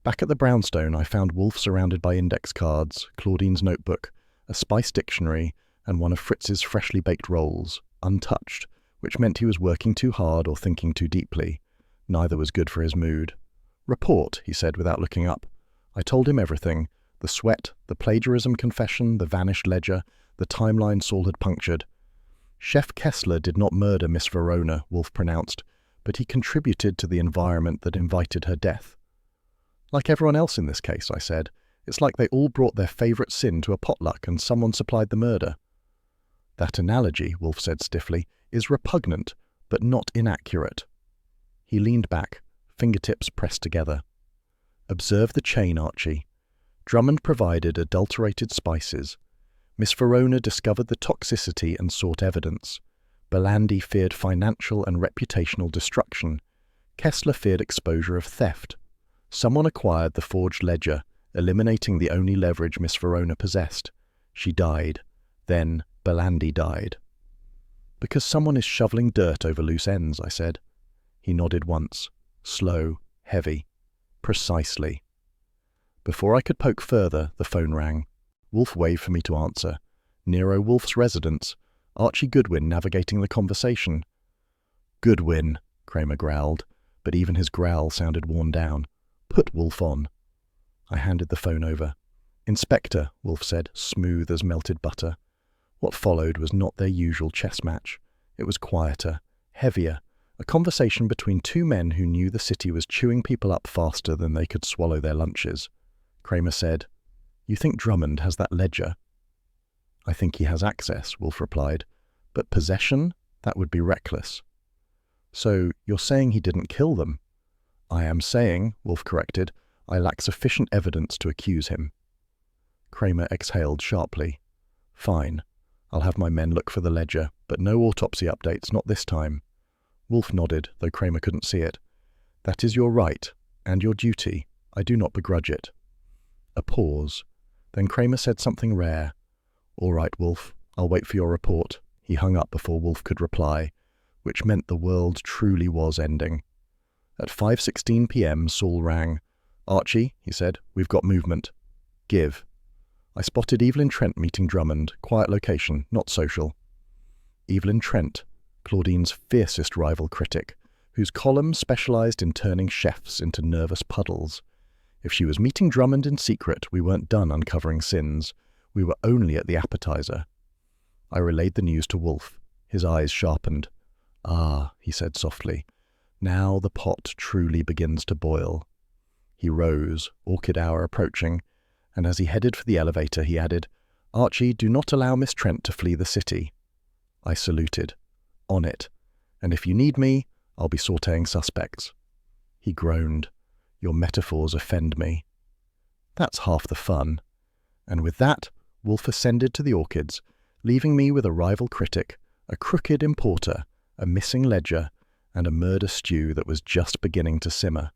Back at the brownstone, I found Wolfe surrounded by index cards, Claudine's notebook, a spice dictionary, and one of Fritz's freshly baked rolls, untouched, which meant he was working too hard or thinking too deeply. Neither was good for his mood. "Report," he said without looking up. I told him everything. The sweat, the plagiarism confession, the vanished ledger, the timeline Saul had punctured. "Chef Kessler did not murder Miss Verona," Wolfe pronounced, "but he contributed to the environment that invited her death." "Like everyone else in this case," I said. "It's like they all brought their favorite sin to a potluck and someone supplied the murder." "That analogy," Wolfe said stiffly, "is repugnant, but not inaccurate." He leaned back, fingertips pressed together. Observe the chain, Archie. Drummond provided adulterated spices. Miss Verona discovered the toxicity and sought evidence. Belandi feared financial and reputational destruction. Kessler feared exposure of theft. Someone acquired the forged ledger, eliminating the only leverage Miss Verona possessed. She died. Then Belandi died. Because someone is shoveling dirt over loose ends, I said. He nodded once. Slow, heavy. Precisely. Before I could poke further, the phone rang. Wolfe waved for me to answer. Nero Wolfe's residence. Archie Goodwin navigating the conversation. Goodwin, Kramer growled, but even his growl sounded worn down. Put Wolfe on. I handed the phone over. Inspector, Wolfe said, smooth as melted butter. What followed was not their usual chess match. It was quieter, heavier, a conversation between two men who knew the city was chewing people up faster than they could swallow their lunches. Kramer said, "You think Drummond has that ledger?" "I think he has access," Wolfe replied. "But possession? That would be reckless." "So you're saying he didn't kill them?" "I am saying," Wolfe corrected, "I lack sufficient evidence to accuse him." Kramer exhaled sharply. "Fine. I'll have my men look for the ledger, but no autopsy updates, not this time." Wolfe nodded, though Kramer couldn't see it. "That is your right, and your duty. I do not begrudge it." A pause. Then Kramer said something rare. "All right, Wolfe, I'll wait for your report." He hung up before Wolfe could reply, which meant the world truly was ending. At 5:16 p.m, Saul rang. "Archie," he said, "we've got movement." "Give." I spotted Evelyn Trent meeting Drummond. Quiet location, not social. Evelyn Trent, Claudine's fiercest rival critic, whose column specialized in turning chefs into nervous puddles. If she was meeting Drummond in secret, we weren't done uncovering sins. We were only at the appetizer. I relayed the news to Wolfe. His eyes sharpened. "Ah," he said softly, "now the pot truly begins to boil." He rose, orchid hour approaching, and as he headed for the elevator, he added, "Archie, do not allow Miss Trent to flee the city." I saluted. "On it. And if you need me, I'll be sautéing suspects." He groaned. "Your metaphors offend me." "That's half the fun." And with that, Wolfe ascended to the orchids, leaving me with a rival critic, a crooked importer, a missing ledger, and a murder stew that was just beginning to simmer.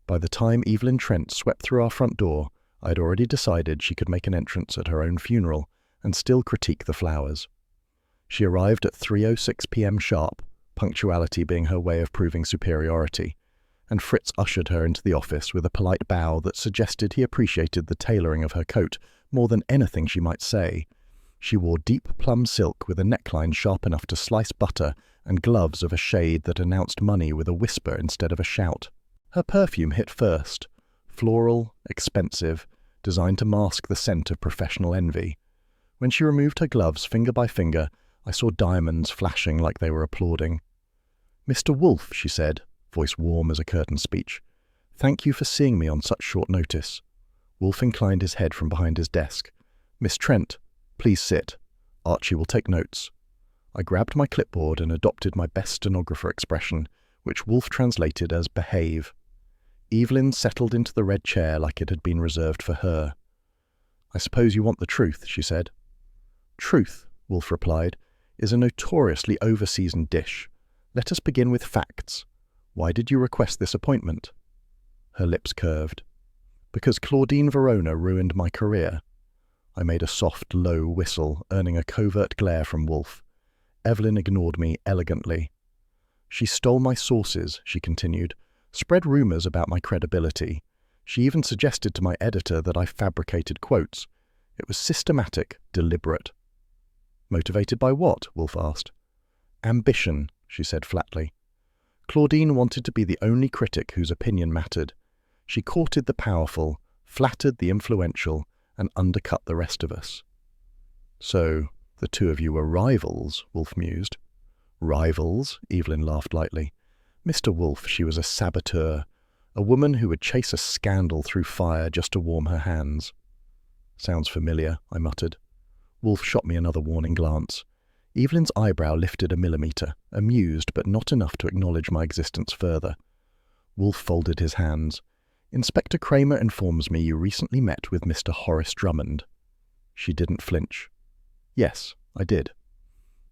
By the time Evelyn Trent swept through our front door, I'd already decided she could make an entrance at her own funeral and still critique the flowers. She arrived at 3:06 p.m. sharp, punctuality being her way of proving superiority, and Fritz ushered her into the office with a polite bow that suggested he appreciated the tailoring of her coat more than anything she might say. She wore deep plum silk with a neckline sharp enough to slice butter and gloves of a shade that announced money with a whisper instead of a shout. Her perfume hit first, floral, expensive, designed to mask the scent of professional envy. When she removed her gloves finger by finger, I saw diamonds flashing like they were applauding. "Mr. Wolfe," she said, voice warm as a curtain speech, "thank you for seeing me on such short notice." Wolfe inclined his head from behind his desk. "Miss Trent, please sit. Archie will take notes." I grabbed my clipboard and adopted my best stenographer expression, which Wolfe translated as "behave." Evelyn settled into the red chair like it had been reserved for her. "I suppose you want the truth," she said. "Truth," Wolfe replied, "is a notoriously over-seasoned dish. Let us begin with facts. Why did you request this appointment?" Her lips curved. "Because Claudine Verona ruined my career." I made a soft, low whistle, earning a covert glare from Wolfe. Evelyn ignored me elegantly. "She stole my sources," she continued, "spread rumors about my credibility. She even suggested to my editor that I fabricated quotes. It was systematic, deliberate." "Motivated by what?" Wolfe asked. "Ambition," she said flatly. Claudine wanted to be the only critic whose opinion mattered. She courted the powerful, flattered the influential, and undercut the rest of us. "So, the two of you were rivals," Wolfe mused. "Rivals?" Evelyn laughed lightly. "Mr. Wolfe, she was a saboteur, a woman who would chase a scandal through fire just to warm her hands." "Sounds familiar," I muttered. Wolfe shot me another warning glance. Evelyn's eyebrow lifted a millimeter, amused but not enough to acknowledge my existence further. Wolfe folded his hands. Inspector Kramer informs me you recently met with Mr. Horace Drummond. She didn't flinch. Yes, I did.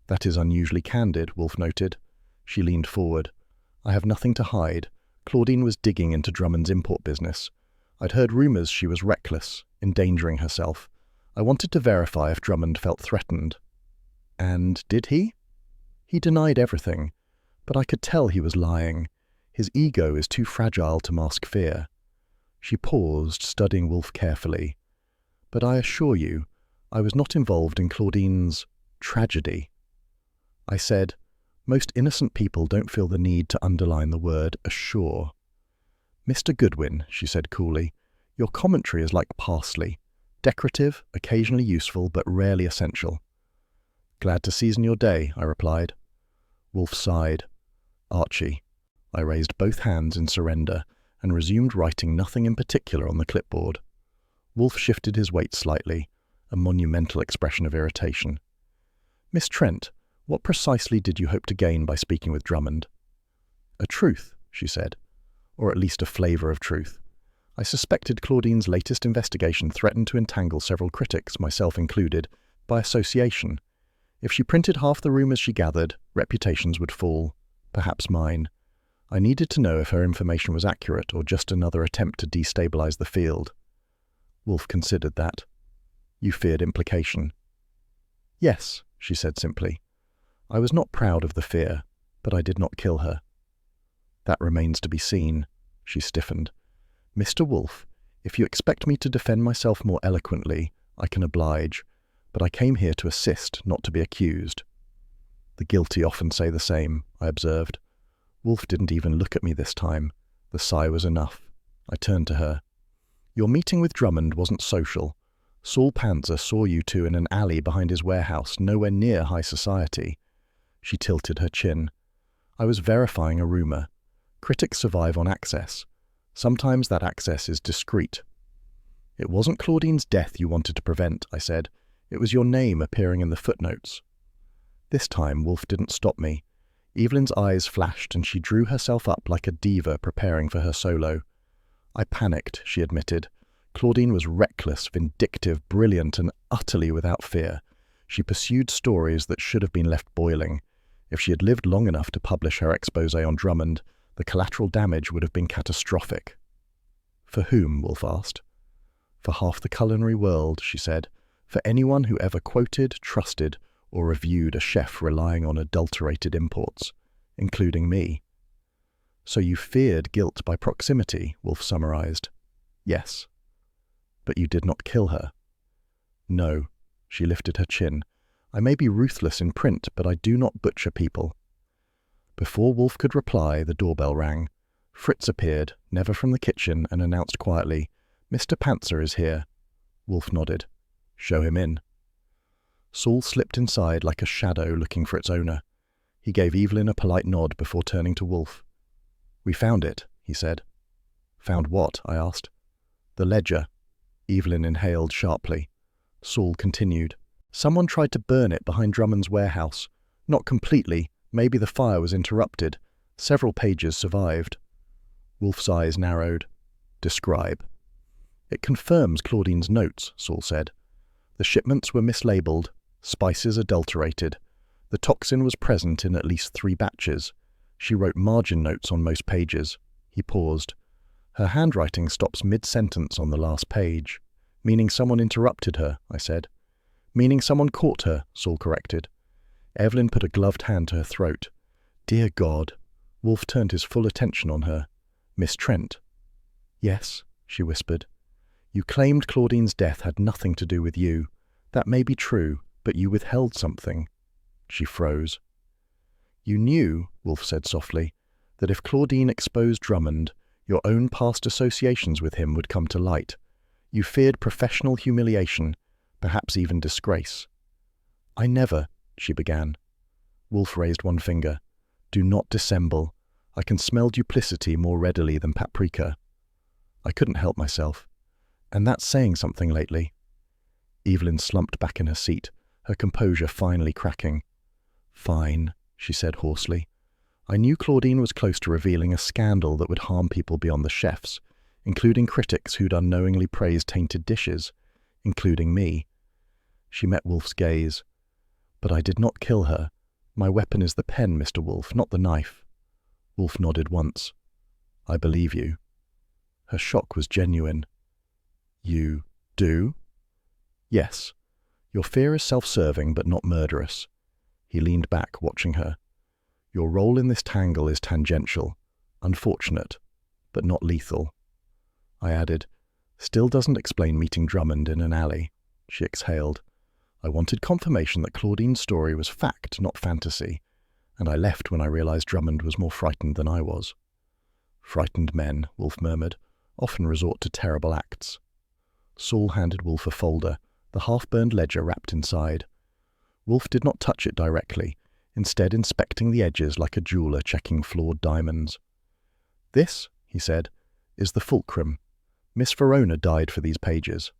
That is unusually candid, Wolfe noted. She leaned forward. I have nothing to hide. Claudine was digging into Drummond's import business. I'd heard rumors she was reckless, endangering herself. I wanted to verify if Drummond felt threatened. And did he? He denied everything, but I could tell he was lying. His ego is too fragile to mask fear. She paused, studying Wolfe carefully. But I assure you, I was not involved in Claudine's tragedy. I said, most innocent people don't feel the need to underline the word assure. Mr. Goodwin, she said coolly, your commentary is like parsley. Decorative, occasionally useful, but rarely essential. Glad to season your day, I replied. Wolfe sighed. Archie. I raised both hands in surrender and resumed writing nothing in particular on the clipboard. Wolfe shifted his weight slightly, a monumental expression of irritation. Miss Trent, what precisely did you hope to gain by speaking with Drummond? A truth, she said, or at least a flavour of truth. I suspected Claudine's latest investigation threatened to entangle several critics, myself included, by association. If she printed half the rumours she gathered, reputations would fall, perhaps mine. I needed to know if her information was accurate or just another attempt to destabilise the field. Wolfe considered that. You feared implication. Yes, she said simply. I was not proud of the fear, but I did not kill her. That remains to be seen. She stiffened. Mr. Wolfe, if you expect me to defend myself more eloquently, I can oblige, but I came here to assist, not to be accused. The guilty often say the same, I observed. Wolfe didn't even look at me this time. The sigh was enough. I turned to her. Your meeting with Drummond wasn't social. Saul Panzer saw you two in an alley behind his warehouse, nowhere near high society. She tilted her chin. I was verifying a rumour. Critics survive on access. Sometimes that access is discreet. It wasn't Claudine's death you wanted to prevent, I said. It was your name appearing in the footnotes. This time Wolfe didn't stop me. Evelyn's eyes flashed and she drew herself up like a diva preparing for her solo. I panicked, she admitted. Claudine was reckless, vindictive, brilliant, and utterly without fear. She pursued stories that should have been left boiling. If she had lived long enough to publish her exposé on Drummond, the collateral damage would have been catastrophic. For whom? Wolfe asked. For half the culinary world, she said. For anyone who ever quoted, trusted, or reviewed a chef relying on adulterated imports, including me. So you feared guilt by proximity, Wolfe summarized. Yes. But you did not kill her. No, she lifted her chin. I may be ruthless in print, but I do not butcher people. Before Wolfe could reply, the doorbell rang. Fritz appeared, never from the kitchen, and announced quietly, Mr. Panzer is here. Wolfe nodded. Show him in. Saul slipped inside like a shadow looking for its owner. He gave Evelyn a polite nod before turning to Wolfe. We found it, he said. Found what? I asked. The ledger. Evelyn inhaled sharply. Saul continued. Someone tried to burn it behind Drummond's warehouse. Not completely. Maybe the fire was interrupted. Several pages survived. Wolfe's eyes narrowed. Describe. It confirms Claudine's notes, Saul said. The shipments were mislabeled, spices adulterated. The toxin was present in at least 3 batches. She wrote margin notes on most pages. He paused. Her handwriting stops mid-sentence on the last page. Meaning someone interrupted her, I said. Meaning someone caught her, Saul corrected. Evelyn put a gloved hand to her throat. Dear God. Wolfe turned his full attention on her. Miss Trent. Yes, she whispered. You claimed Claudine's death had nothing to do with you. That may be true, but you withheld something. She froze. You knew, Wolfe said softly, that if Claudine exposed Drummond, your own past associations with him would come to light. You feared professional humiliation, perhaps even disgrace. I never, she began. Wolfe raised one finger. Do not dissemble. I can smell duplicity more readily than paprika. I couldn't help myself. And that's saying something lately. Evelyn slumped back in her seat, her composure finally cracking. Fine, she said hoarsely. I knew Claudine was close to revealing a scandal that would harm people beyond the chefs. including critics who'd unknowingly praised tainted dishes, including me. She met Wolfe's gaze. But I did not kill her. My weapon is the pen, Mr. Wolfe, not the knife. Wolfe nodded once. I believe you. Her shock was genuine. You do? Yes. Your fear is self-serving but not murderous. He leaned back, watching her. Your role in this tangle is tangential, unfortunate, but not lethal. I added, still doesn't explain meeting Drummond in an alley. She exhaled. I wanted confirmation that Claudine's story was fact, not fantasy, and I left when I realized Drummond was more frightened than I was. Frightened men, Wolfe murmured, often resort to terrible acts. Saul handed Wolfe a folder, the half-burned ledger wrapped inside. Wolfe did not touch it directly, instead inspecting the edges like a jeweler checking flawed diamonds. This, he said, is the fulcrum. Miss Verona died for these pages.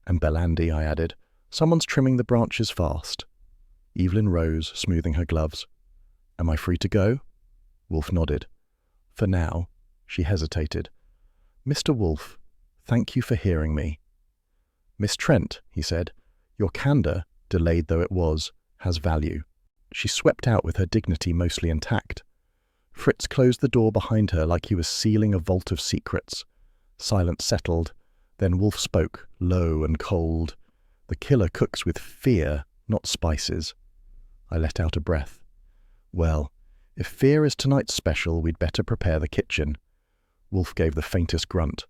And Belandi, I added. Someone's trimming the branches fast. Evelyn rose, smoothing her gloves. Am I free to go? Wolfe nodded. For now. She hesitated. Mr. Wolfe, thank you for hearing me. Miss Trent, he said, your candour, delayed though it was, has value. She swept out with her dignity mostly intact. Fritz closed the door behind her like he was sealing a vault of secrets. Silence settled. Then Wolfe spoke, low and cold. The killer cooks with fear, not spices. I let out a breath. Well, if fear is tonight's special, we'd better prepare the kitchen. Wolfe gave the faintest grunt.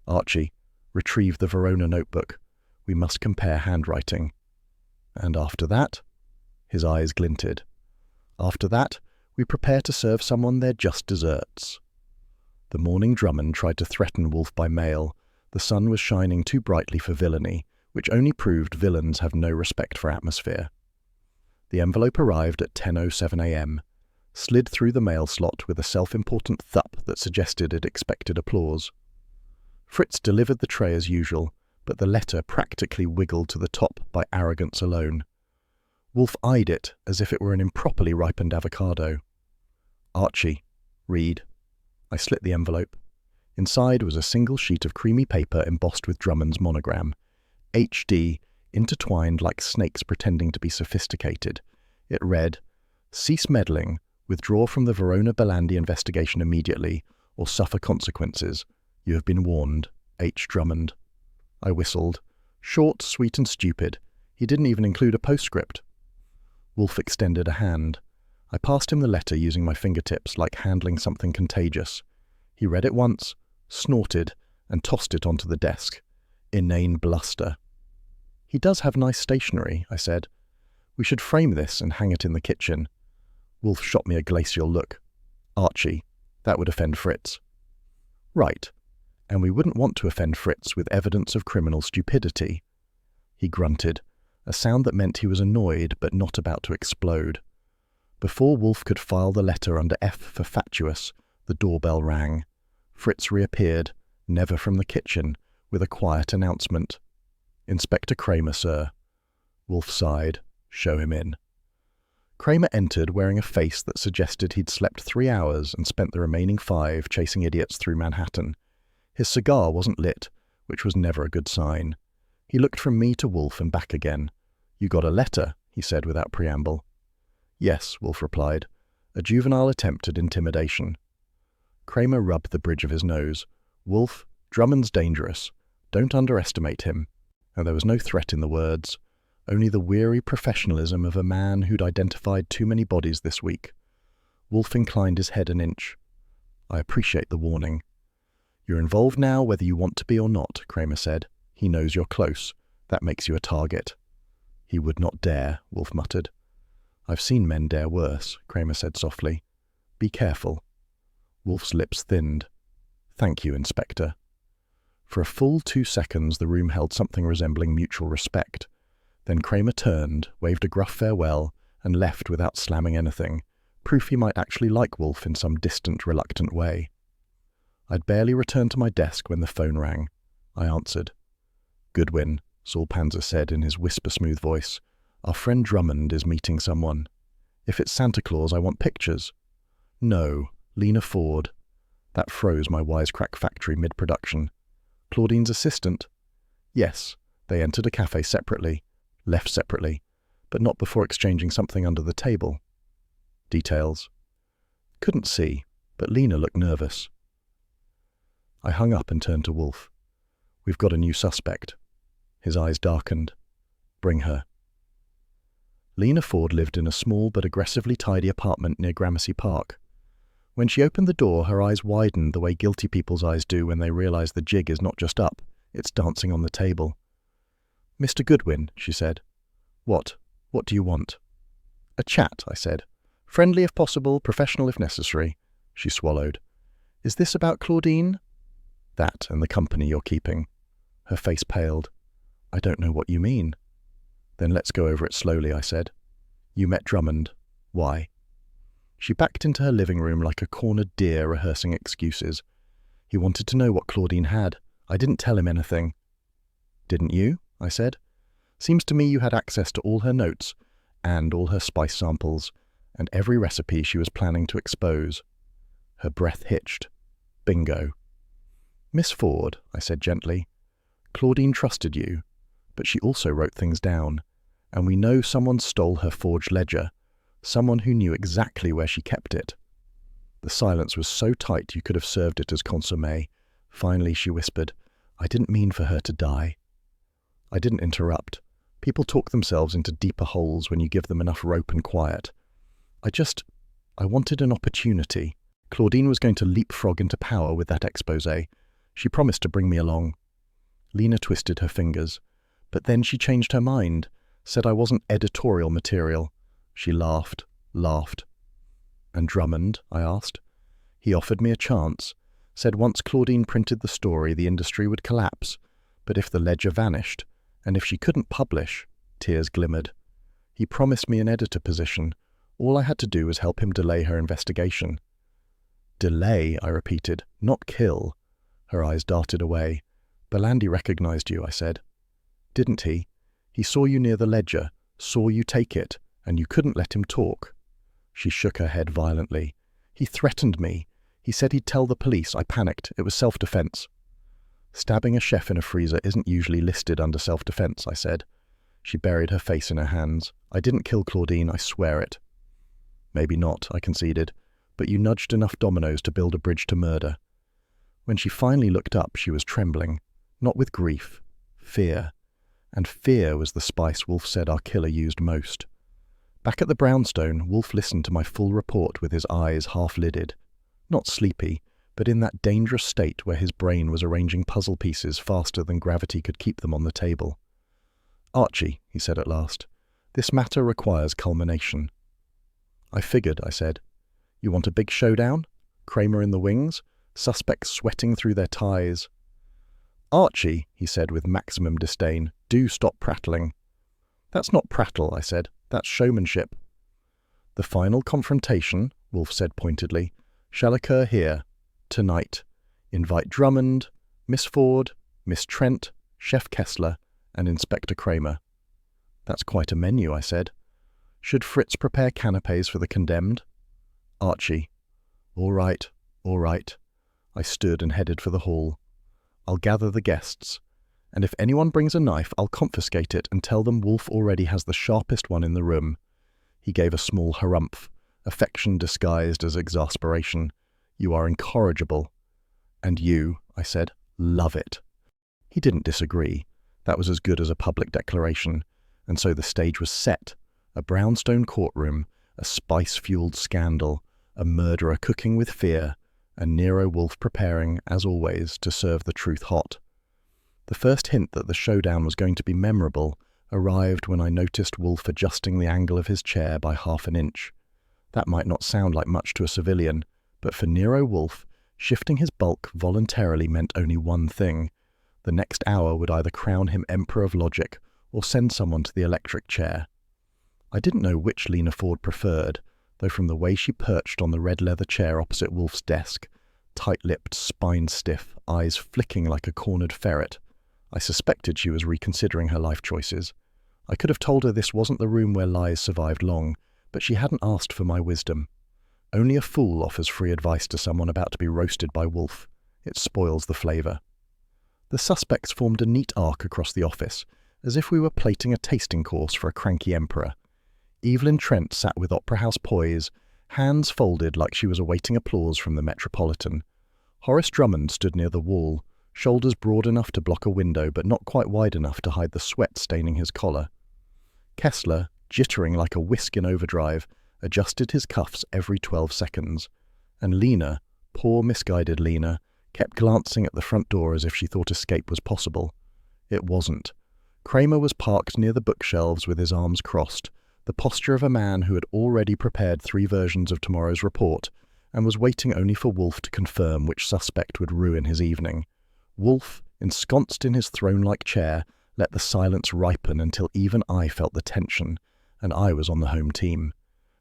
Archie, retrieve the Verona notebook. We must compare handwriting. And after that? His eyes glinted. After that, we prepare to serve someone their just desserts. The morning Drummond tried to threaten Wolfe by mail. The sun was shining too brightly for villainy, which only proved villains have no respect for atmosphere. The envelope arrived at 10:07 a.m., slid through the mail slot with a self-important thup that suggested it expected applause. Fritz delivered the tray as usual, but the letter practically wiggled to the top by arrogance alone. Wolfe eyed it as if it were an improperly ripened avocado. Archie, read. I slit the envelope. Inside was a single sheet of creamy paper embossed with Drummond's monogram. HD, intertwined like snakes pretending to be sophisticated. It read, cease meddling, withdraw from the Verona Belandi investigation immediately, or suffer consequences. You have been warned. H. Drummond. I whistled. Short, sweet and stupid. He didn't even include a postscript. Wolfe extended a hand. I passed him the letter using my fingertips like handling something contagious. He read it once, snorted, and tossed it onto the desk. Inane bluster. He does have nice stationery, I said. We should frame this and hang it in the kitchen. Wolfe shot me a glacial look. Archie, that would offend Fritz. Right. And we wouldn't want to offend Fritz with evidence of criminal stupidity. He grunted, a sound that meant he was annoyed but not about to explode. Before Wolfe could file the letter under F for fatuous, the doorbell rang. Fritz reappeared, never from the kitchen, with a quiet announcement. Inspector Kramer, sir. Wolfe sighed. Show him in. Kramer entered wearing a face that suggested he'd slept 3 hours and spent the remaining 5 chasing idiots through Manhattan. His cigar wasn't lit, which was never a good sign. He looked from me to Wolfe and back again. You got a letter, he said without preamble. Yes, Wolfe replied. A juvenile attempt at intimidation. Kramer rubbed the bridge of his nose. Wolfe, Drummond's dangerous. Don't underestimate him. And there was no threat in the words, only the weary professionalism of a man who'd identified too many bodies this week. Wolfe inclined his head an inch. I appreciate the warning. You're involved now whether you want to be or not, Kramer said. He knows you're close. That makes you a target. He would not dare, Wolfe muttered. I've seen men dare worse, Kramer said softly. Be careful. Wolfe's lips thinned. Thank you, Inspector. For a full 2 seconds the room held something resembling mutual respect. Then Kramer turned, waved a gruff farewell, and left without slamming anything, proof he might actually like Wolfe in some distant, reluctant way. I'd barely returned to my desk when the phone rang. I answered. Goodwin, Saul Panzer said in his whisper-smooth voice. Our friend Drummond is meeting someone. If it's Santa Claus, I want pictures. No, Lena Ford. That froze my wisecrack factory mid-production. Claudine's assistant? Yes, they entered a cafe separately, left separately, but not before exchanging something under the table. Details. Couldn't see, but Lena looked nervous. I hung up and turned to Wolfe. We've got a new suspect. His eyes darkened. Bring her. Lena Ford lived in a small but aggressively tidy apartment near Gramercy Park. When she opened the door, her eyes widened the way guilty people's eyes do when they realize the jig is not just up, it's dancing on the table. Mr. Goodwin, she said. What? What do you want? A chat, I said. Friendly if possible, professional if necessary. She swallowed. Is this about Claudine? That and the company you're keeping. Her face paled. I don't know what you mean. Then let's go over it slowly, I said. You met Drummond. Why? She backed into her living room like a cornered deer rehearsing excuses. He wanted to know what Claudine had. I didn't tell him anything. Didn't you? I said. Seems to me you had access to all her notes, and all her spice samples, and every recipe she was planning to expose. Her breath hitched. Bingo. Miss Ford, I said gently, Claudine trusted you, but she also wrote things down, and we know someone stole her forged ledger, someone who knew exactly where she kept it. The silence was so tight you could have served it as consommé. Finally, she whispered, I didn't mean for her to die. I didn't interrupt. People talk themselves into deeper holes when you give them enough rope and quiet. I wanted an opportunity. Claudine was going to leapfrog into power with that exposé. She promised to bring me along. Lena twisted her fingers, but then she changed her mind, said I wasn't editorial material. She laughed. And Drummond? I asked. He offered me a chance, said once Claudine printed the story, the industry would collapse, but if the ledger vanished, and if she couldn't publish, tears glimmered. He promised me an editor position. All I had to do was help him delay her investigation. Delay, I repeated, not kill. Her eyes darted away. Belandi recognized you, I said. Didn't he? He saw you near the ledger, saw you take it, and you couldn't let him talk. She shook her head violently. He threatened me. He said he'd tell the police. I panicked. It was self-defense. Stabbing a chef in a freezer isn't usually listed under self-defense, I said. She buried her face in her hands. I didn't kill Claudine, I swear it. Maybe not, I conceded, but you nudged enough dominoes to build a bridge to murder. When she finally looked up, she was trembling, not with grief, fear. And fear was the spice Wolfe said our killer used most. Back at the brownstone, Wolfe listened to my full report with his eyes half-lidded. Not sleepy, but in that dangerous state where his brain was arranging puzzle pieces faster than gravity could keep them on the table. Archie, he said at last, this matter requires culmination. I figured, I said. You want a big showdown? Kramer in the wings? Suspects sweating through their ties? Archie, he said with maximum disdain, do stop prattling. That's not prattle, I said. That's showmanship. The final confrontation, Wolfe said pointedly, shall occur here, tonight. Invite Drummond, Miss Ford, Miss Trent, Chef Kessler, and Inspector Kramer. That's quite a menu, I said. Should Fritz prepare canapes for the condemned? Archie. All right. I stood and headed for the hall. I'll gather the guests, and if anyone brings a knife, I'll confiscate it and tell them Wolfe already has the sharpest one in the room. He gave a small harumph, affection disguised as exasperation. You are incorrigible. And you, I said, love it. He didn't disagree. That was as good as a public declaration. And so the stage was set. A brownstone courtroom, a spice-fueled scandal, a murderer cooking with fear, and Nero Wolfe preparing, as always, to serve the truth hot. The first hint that the showdown was going to be memorable arrived when I noticed Wolfe adjusting the angle of his chair by 1/2 inch. That might not sound like much to a civilian, but for Nero Wolfe, shifting his bulk voluntarily meant only one thing. The next hour would either crown him Emperor of Logic or send someone to the electric chair. I didn't know which Lena Ford preferred, though from the way she perched on the red leather chair opposite Wolfe's desk, tight-lipped, spine-stiff, eyes flicking like a cornered ferret, I suspected she was reconsidering her life choices. I could have told her this wasn't the room where lies survived long, but she hadn't asked for my wisdom. Only a fool offers free advice to someone about to be roasted by Wolfe. It spoils the flavour. The suspects formed a neat arc across the office, as if we were plating a tasting course for a cranky emperor. Evelyn Trent sat with Opera House poise, hands folded like she was awaiting applause from the Metropolitan. Horace Drummond stood near the wall, shoulders broad enough to block a window but not quite wide enough to hide the sweat staining his collar. Kessler, jittering like a whisk in overdrive, adjusted his cuffs every 12 seconds. And Lena, poor misguided Lena, kept glancing at the front door as if she thought escape was possible. It wasn't. Kramer was parked near the bookshelves with his arms crossed, the posture of a man who had already prepared 3 versions of tomorrow's report and was waiting only for Wolfe to confirm which suspect would ruin his evening. Wolfe, ensconced in his throne-like chair, let the silence ripen until even I felt the tension, and I was on the home team.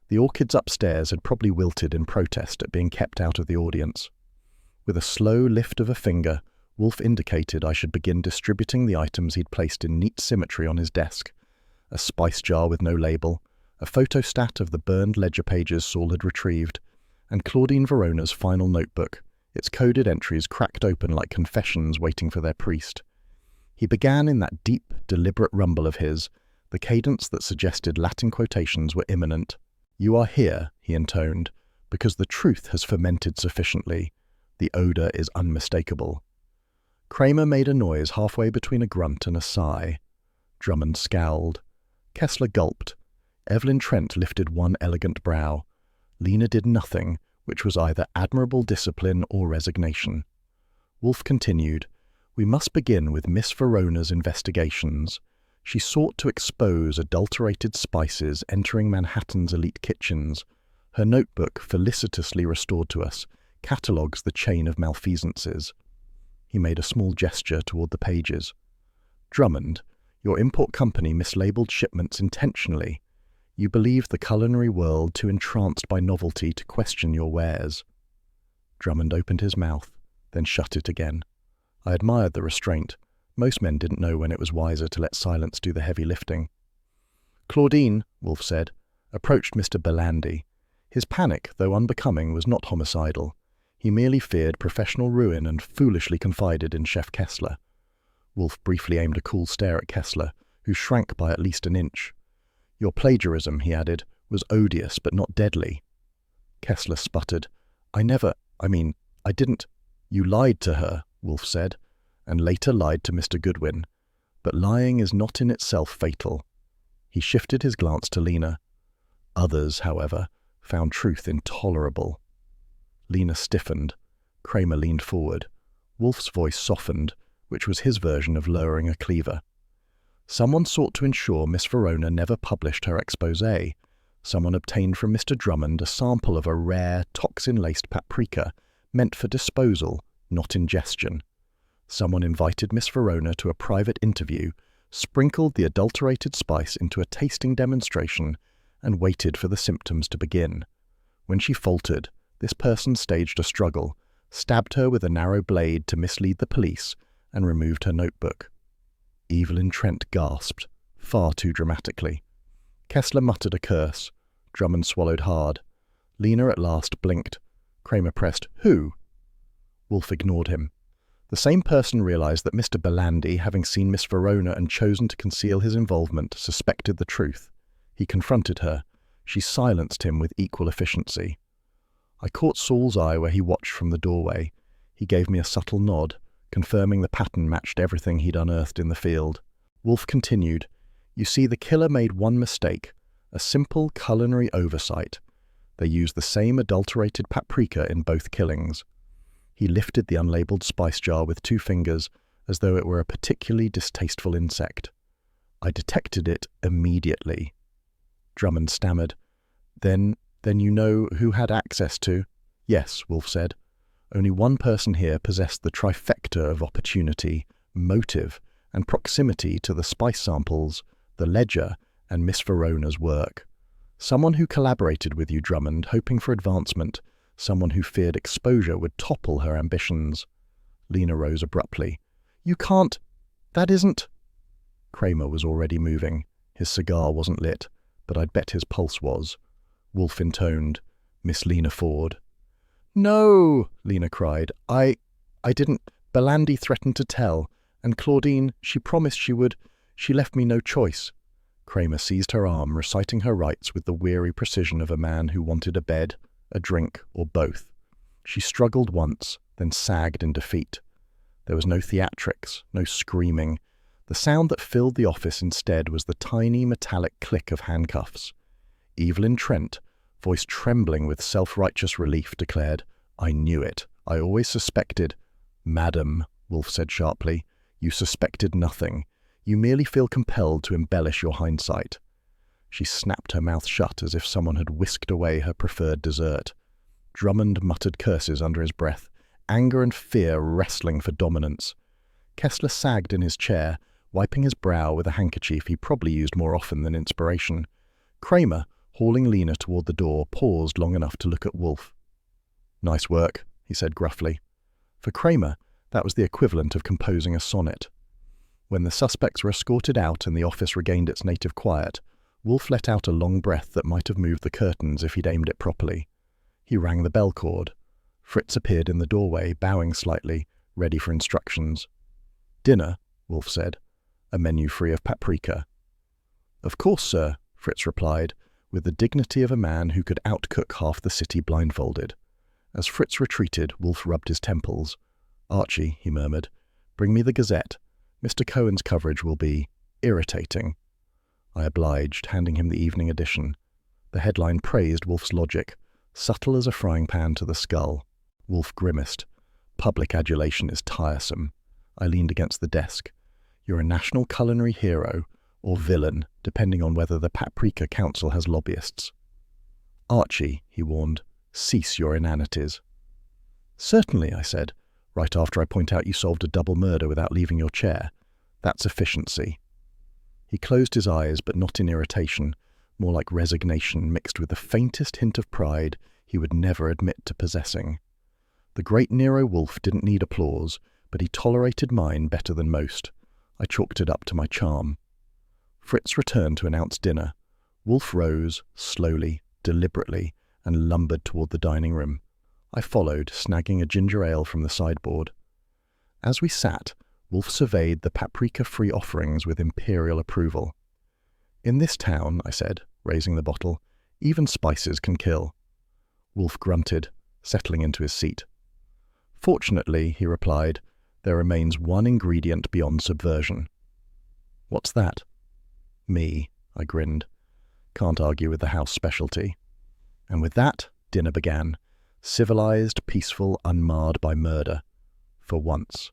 The orchids upstairs had probably wilted in protest at being kept out of the audience. With a slow lift of a finger, Wolfe indicated I should begin distributing the items he'd placed in neat symmetry on his desk. A spice jar with no label, a photostat of the burned ledger pages Saul had retrieved, and Claudine Verona's final notebook, its coded entries cracked open like confessions waiting for their priest. He began in that deep, deliberate rumble of his, the cadence that suggested Latin quotations were imminent. "You are here," he intoned, "because the truth has fermented sufficiently. The odour is unmistakable." Kramer made a noise halfway between a grunt and a sigh. Drummond scowled. Kessler gulped. Evelyn Trent lifted one elegant brow. Lena did nothing, which was either admirable discipline or resignation. Wolfe continued, "We must begin with Miss Verona's investigations. She sought to expose adulterated spices entering Manhattan's elite kitchens. Her notebook, felicitously restored to us, catalogues the chain of malfeasances." He made a small gesture toward the pages. "Drummond, your import company mislabeled shipments intentionally. You believed the culinary world too entranced by novelty to question your wares." Drummond opened his mouth, then shut it again. I admired the restraint. Most men didn't know when it was wiser to let silence do the heavy lifting. "Claudine," Wolfe said, approached Mr. Bellandy. His panic, though unbecoming, was not homicidal. He merely feared professional ruin and foolishly confided in Chef Kessler. Wolfe briefly aimed a cool stare at Kessler, who shrank by at least an inch. "Your plagiarism," he added, "was odious but not deadly." Kessler sputtered. I didn't." "You lied to her," Wolfe said, "and later lied to Mr. Goodwin. But lying is not in itself fatal." He shifted his glance to Lena. Others, however, found truth intolerable. Lena stiffened. Kramer leaned forward. Wolfe's voice softened, which was his version of lowering a cleaver. "Someone sought to ensure Miss Verona never published her exposé. Someone obtained from Mr. Drummond a sample of a rare, toxin-laced paprika meant for disposal, not ingestion. Someone invited Miss Verona to a private interview, sprinkled the adulterated spice into a tasting demonstration, and waited for the symptoms to begin. When she faltered, this person staged a struggle, stabbed her with a narrow blade to mislead the police, and removed her notebook." Evelyn Trent gasped, far too dramatically. Kessler muttered a curse. Drummond swallowed hard. Lena at last blinked. Kramer pressed, "Who?" Wolfe ignored him. The same person realized that Mr. Bellandy, having seen Miss Verona and chosen to conceal his involvement, suspected the truth. He confronted her. She silenced him with equal efficiency. I caught Saul's eye where he watched from the doorway. He gave me a subtle nod, confirming the pattern matched everything he'd unearthed in the field. Wolfe continued, "You see, the killer made one mistake, a simple culinary oversight. They used the same adulterated paprika in both killings." He lifted the unlabeled spice jar with 2 fingers, as though it were a particularly distasteful insect. "I detected it immediately." Drummond stammered. Then you know who had access to?" "Yes," Wolfe said. "Only one person here possessed the trifecta of opportunity, motive, and proximity to the spice samples, the ledger, and Miss Verona's work. Someone who collaborated with you, Drummond, hoping for advancement, someone who feared exposure would topple her ambitions." Lena rose abruptly. "You can't... That isn't..." Kramer was already moving. His cigar wasn't lit, but I'd bet his pulse was. Wolfe intoned, Miss Lena Ford. No, Lena cried. I didn't. Belandi threatened to tell, and Claudine, she promised she would. She left me no choice. Kramer seized her arm, reciting her rights with the weary precision of a man who wanted a bed, a drink, or both. She struggled once, then sagged in defeat. There was no theatrics, no screaming. The sound that filled the office instead was the tiny metallic click of handcuffs. Evelyn Trent, voice trembling with self-righteous relief, declared, "I knew it. I always suspected." "Madam," Wolfe said sharply, "you suspected nothing. You merely feel compelled to embellish your hindsight." She snapped her mouth shut as if someone had whisked away her preferred dessert. Drummond muttered curses under his breath, anger and fear wrestling for dominance. Kessler sagged in his chair, wiping his brow with a handkerchief he probably used more often than inspiration. Kramer, hauling Lena toward the door, paused long enough to look at Wolfe. "Nice work," he said gruffly. For Kramer, that was the equivalent of composing a sonnet. When the suspects were escorted out and the office regained its native quiet, Wolfe let out a long breath that might have moved the curtains if he'd aimed it properly. He rang the bell cord. Fritz appeared in the doorway, bowing slightly, ready for instructions. "Dinner," Wolfe said. "A menu free of paprika." "Of course, sir," Fritz replied, with the dignity of a man who could outcook half the city blindfolded. As Fritz retreated, Wolfe rubbed his temples. "Archie," he murmured, "bring me the Gazette. Mr. Cohen's coverage will be irritating." I obliged, handing him the evening edition. The headline praised Wolfe's logic, subtle as a frying pan to the skull. Wolfe grimaced. "Public adulation is tiresome." I leaned against the desk. "You're a national culinary hero, or villain, depending on whether the Paprika Council has lobbyists." "Archie," he warned, "cease your inanities." "Certainly," I said, "right after I point out you solved a double murder without leaving your chair. That's efficiency." He closed his eyes, but not in irritation, more like resignation mixed with the faintest hint of pride he would never admit to possessing. The great Nero Wolfe didn't need applause, but he tolerated mine better than most. I chalked it up to my charm. Fritz returned to announce dinner. Wolfe rose, slowly, deliberately, and lumbered toward the dining room. I followed, snagging a ginger ale from the sideboard. As we sat, Wolfe surveyed the paprika-free offerings with imperial approval. "In this town," I said, raising the bottle, "even spices can kill." Wolfe grunted, settling into his seat. "Fortunately," he replied, "there remains one ingredient beyond subversion." "What's that?" "Me," I grinned. "Can't argue with the house specialty." And with that, dinner began. Civilized, peaceful, unmarred by murder. For once.